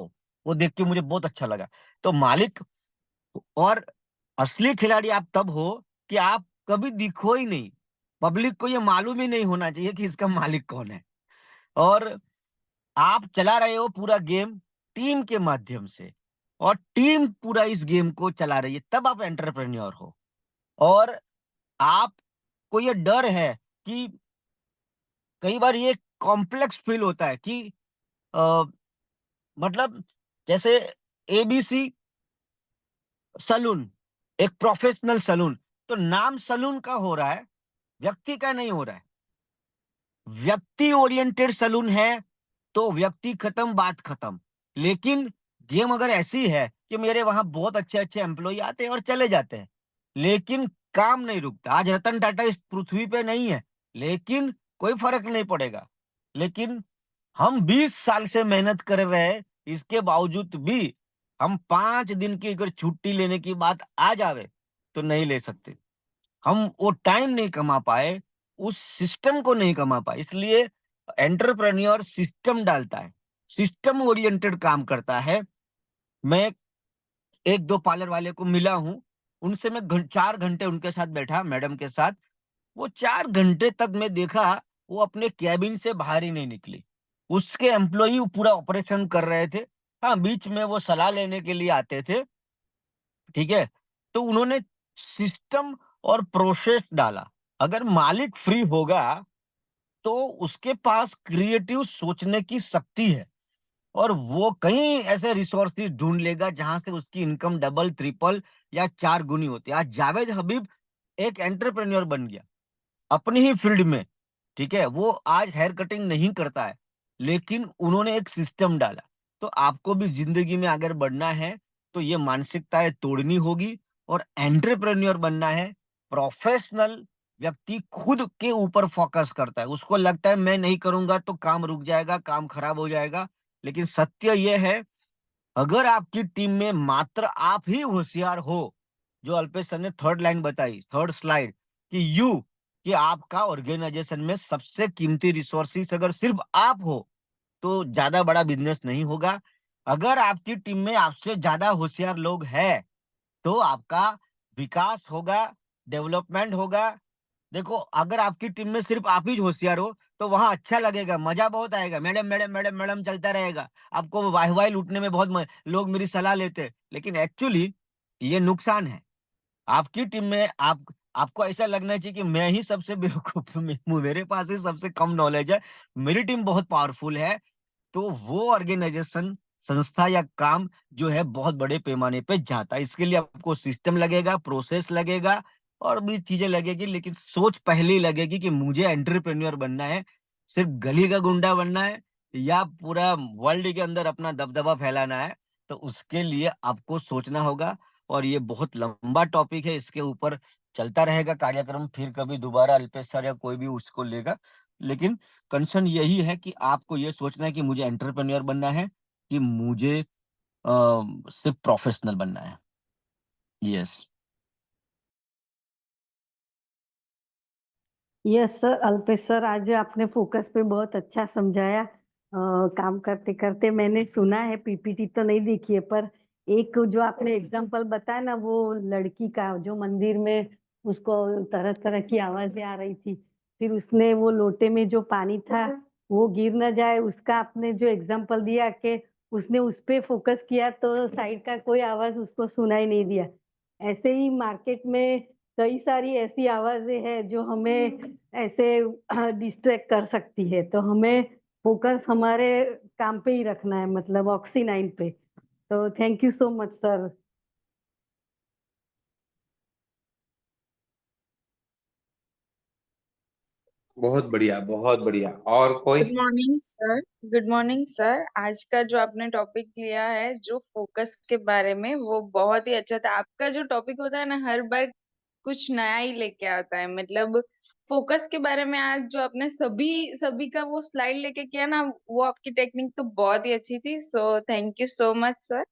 वो देख के मुझे बहुत अच्छा लगा। तो मालिक और असली खिलाड़ी आप तब हो कि आप कभी दिखो ही नहीं, पब्लिक को ये मालूम ही नहीं होना चाहिए कि इसका मालिक कौन है, और आप चला रहे हो पूरा गेम टीम के माध्यम से, और टीम पूरा इस गेम को चला रही है, तब आप एंटरप्रेन्योर हो। और आपको ये डर है कि कई बार ये कॉम्प्लेक्स फील होता है कि अ, मतलब जैसे एबीसी सलून, एक प्रोफेशनल सलून, तो नाम सलून का हो रहा है, व्यक्ति का नहीं हो रहा है। व्यक्ति ओरिएंटेड सलून है तो व्यक्ति खत्म, बात खत्म। लेकिन गेम अगर ऐसी है कि मेरे वहां बहुत अच्छे अच्छे एम्प्लॉय आते हैं और चले जाते हैं, लेकिन काम नहीं रुकता। आज रतन टाटा इस पृथ्वी पे नहीं है, लेकिन कोई फर्क नहीं पड़ेगा। लेकिन हम 20 साल से मेहनत कर रहे हैं, इसके बावजूद भी हम 5 दिन की अगर छुट्टी लेने की बात आ जावे तो नहीं ले सकते। हम वो टाइम नहीं कमा पाए, उस सिस्टम को नहीं कमा पाए, इसलिए एंटरप्रेन्योर सिस्टम डालता है, सिस्टम ओरिएंटेड काम करता है। मैं एक दो पार्लर वाले को मिला हूं, उनसे मैं 4 घंटे उनके साथ बैठा, मैडम के साथ। वो 4 घंटे तक मैं देखा वो अपने कैबिन से बाहर ही नहीं निकली। उसके एम्प्लॉई पूरा ऑपरेशन कर रहे थे। हाँ, बीच में वो सलाह लेने के लिए आते थे, ठीक है। तो उन्होंने सिस्टम और प्रोसेस डाला। अगर मालिक फ्री होगा तो उसके पास क्रिएटिव सोचने की शक्ति है और वो कई ऐसे रिसोर्सेज ढूंढ लेगा जहां से उसकी इनकम डबल, ट्रिपल या 4 गुनी होती है। आज जावेद हबीब एक एंटरप्रेन्योर बन गया अपनी ही फील्ड में, ठीक है। वो आज हेयर कटिंग नहीं करता है, लेकिन उन्होंने एक सिस्टम डाला। तो आपको भी जिंदगी में अगर बढ़ना है तो ये मानसिकताएं तोड़नी होगी और एंटरप्रेन्योर बनना है। प्रोफेशनल व्यक्ति खुद के ऊपर फोकस करता है, उसको लगता है मैं नहीं करूंगा तो काम रुक जाएगा, काम खराब हो जाएगा। लेकिन सत्य यह है, अगर आपकी टीम में मात्र आप ही होशियार हो, जो अल्पेश सर ने थर्ड लाइन बताई, थर्ड स्लाइड, कि आपका ऑर्गेनाइजेशन में सबसे कीमती रिसोर्सेस अगर सिर्फ आप हो तो ज्यादा बड़ा बिजनेस नहीं होगा। अगर आपकी टीम में आपसे ज्यादा होशियार लोग हैं तो आपका विकास होगा, डेवलपमेंट होगा। देखो, अगर आपकी टीम में सिर्फ आप ही होशियार हो तो वहां अच्छा लगेगा, मजा बहुत आएगा, मैडम मैडम मैडम मैडम चलता रहेगा, आपको वाह वाह लूटने में बहुत लोग मेरी सलाह लेते हैं। लेकिन एक्चुअली ये नुकसान है। आपकी टीम में आपको ऐसा लगना चाहिए कि मैं ही सबसे बेवकूफ हूँ, मेरे पास ही सबसे कम नॉलेज है, मेरी टीम बहुत पावरफुल है। तो वो ऑर्गेनाइजेशन, संस्था या काम जो है बहुत बड़े पैमाने पे जाता है। इसके लिए आपको सिस्टम लगेगा, प्रोसेस लगेगा और भी चीजें लगेगी, लेकिन सोच पहले ही लगेगी कि मुझे एंटरप्रेन्योर बनना है, सिर्फ गली का गुंडा बनना है या पूरा वर्ल्ड के अंदर अपना दबदबा फैलाना है। तो उसके लिए आपको सोचना होगा और ये बहुत लंबा टॉपिक है, इसके ऊपर चलता रहेगा कार्यक्रम, फिर कभी दोबारा अल्पेश सर या कोई भी उसको लेगा। लेकिन कंसर्न यही है कि आपको ये सोचना है कि मुझे एंटरप्रेन्योर बनना है कि मुझे सिर्फ प्रोफेशनल बनना है। Yes yes sir, Alpesh sir, आज आपने फोकस पे बहुत अच्छा समझाया। काम करते करते मैंने सुना है, पीपीटी तो नहीं देखी है, पर एक जो आपने एग्जांपल बताया ना, वो लड़की का जो मंदिर में उसको तरह तरह की आवाजें आ रही थी, फिर उसने वो लोटे में जो पानी था वो गिर न जाए, उसका आपने जो एग्जांपल दिया कि उसने उस पे फोकस किया तो साइड का कोई आवाज उसको सुनाई नहीं दिया। ऐसे ही मार्केट में कई सारी ऐसी आवाजें हैं जो हमें ऐसे डिस्ट्रैक्ट कर सकती है, तो हमें फोकस हमारे काम पे ही रखना है, मतलब ऑक्सी 9 पे। तो thank you so much sir. बहुत बढ़िया, बहुत बढ़िया। और कोई? Good morning sir. Good morning sir. आज का जो आपने टॉपिक लिया है जो फोकस के बारे में, वो बहुत ही अच्छा था। आपका जो टॉपिक होता है ना, हर बार कुछ नया ही लेके आता है। मतलब फोकस के बारे में आज जो आपने सभी सभी का वो स्लाइड लेके किया ना, वो आपकी टेक्निक तो बहुत ही अच्छी थी। सो thank you so much sir.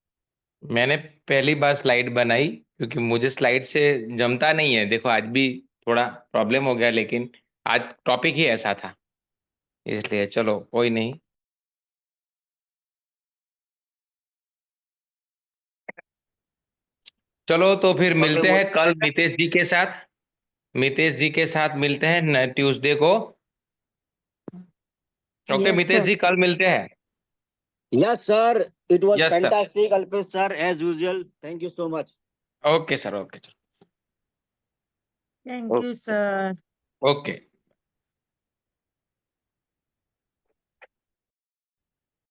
मैंने पहली बार स्लाइड बनाई क्योंकि मुझे स्लाइड से जमता नहीं है। देखो, आज भी थोड़ा प्रॉब्लम हो गया, लेकिन आज टॉपिक ही ऐसा था, इसलिए चलो कोई नहीं। चलो तो फिर मिलते हैं कल मितेश जी के साथ। मितेश जी के साथ मिलते हैं ट्यूसडे को। Okay yes Mitesh sir. जी, कल मिलते हैं। Yes sir, it was yes sir. Fantastic Alpesh sir, as usual. Thank you so much. Okay sir, okay. Thank you sir. Okay.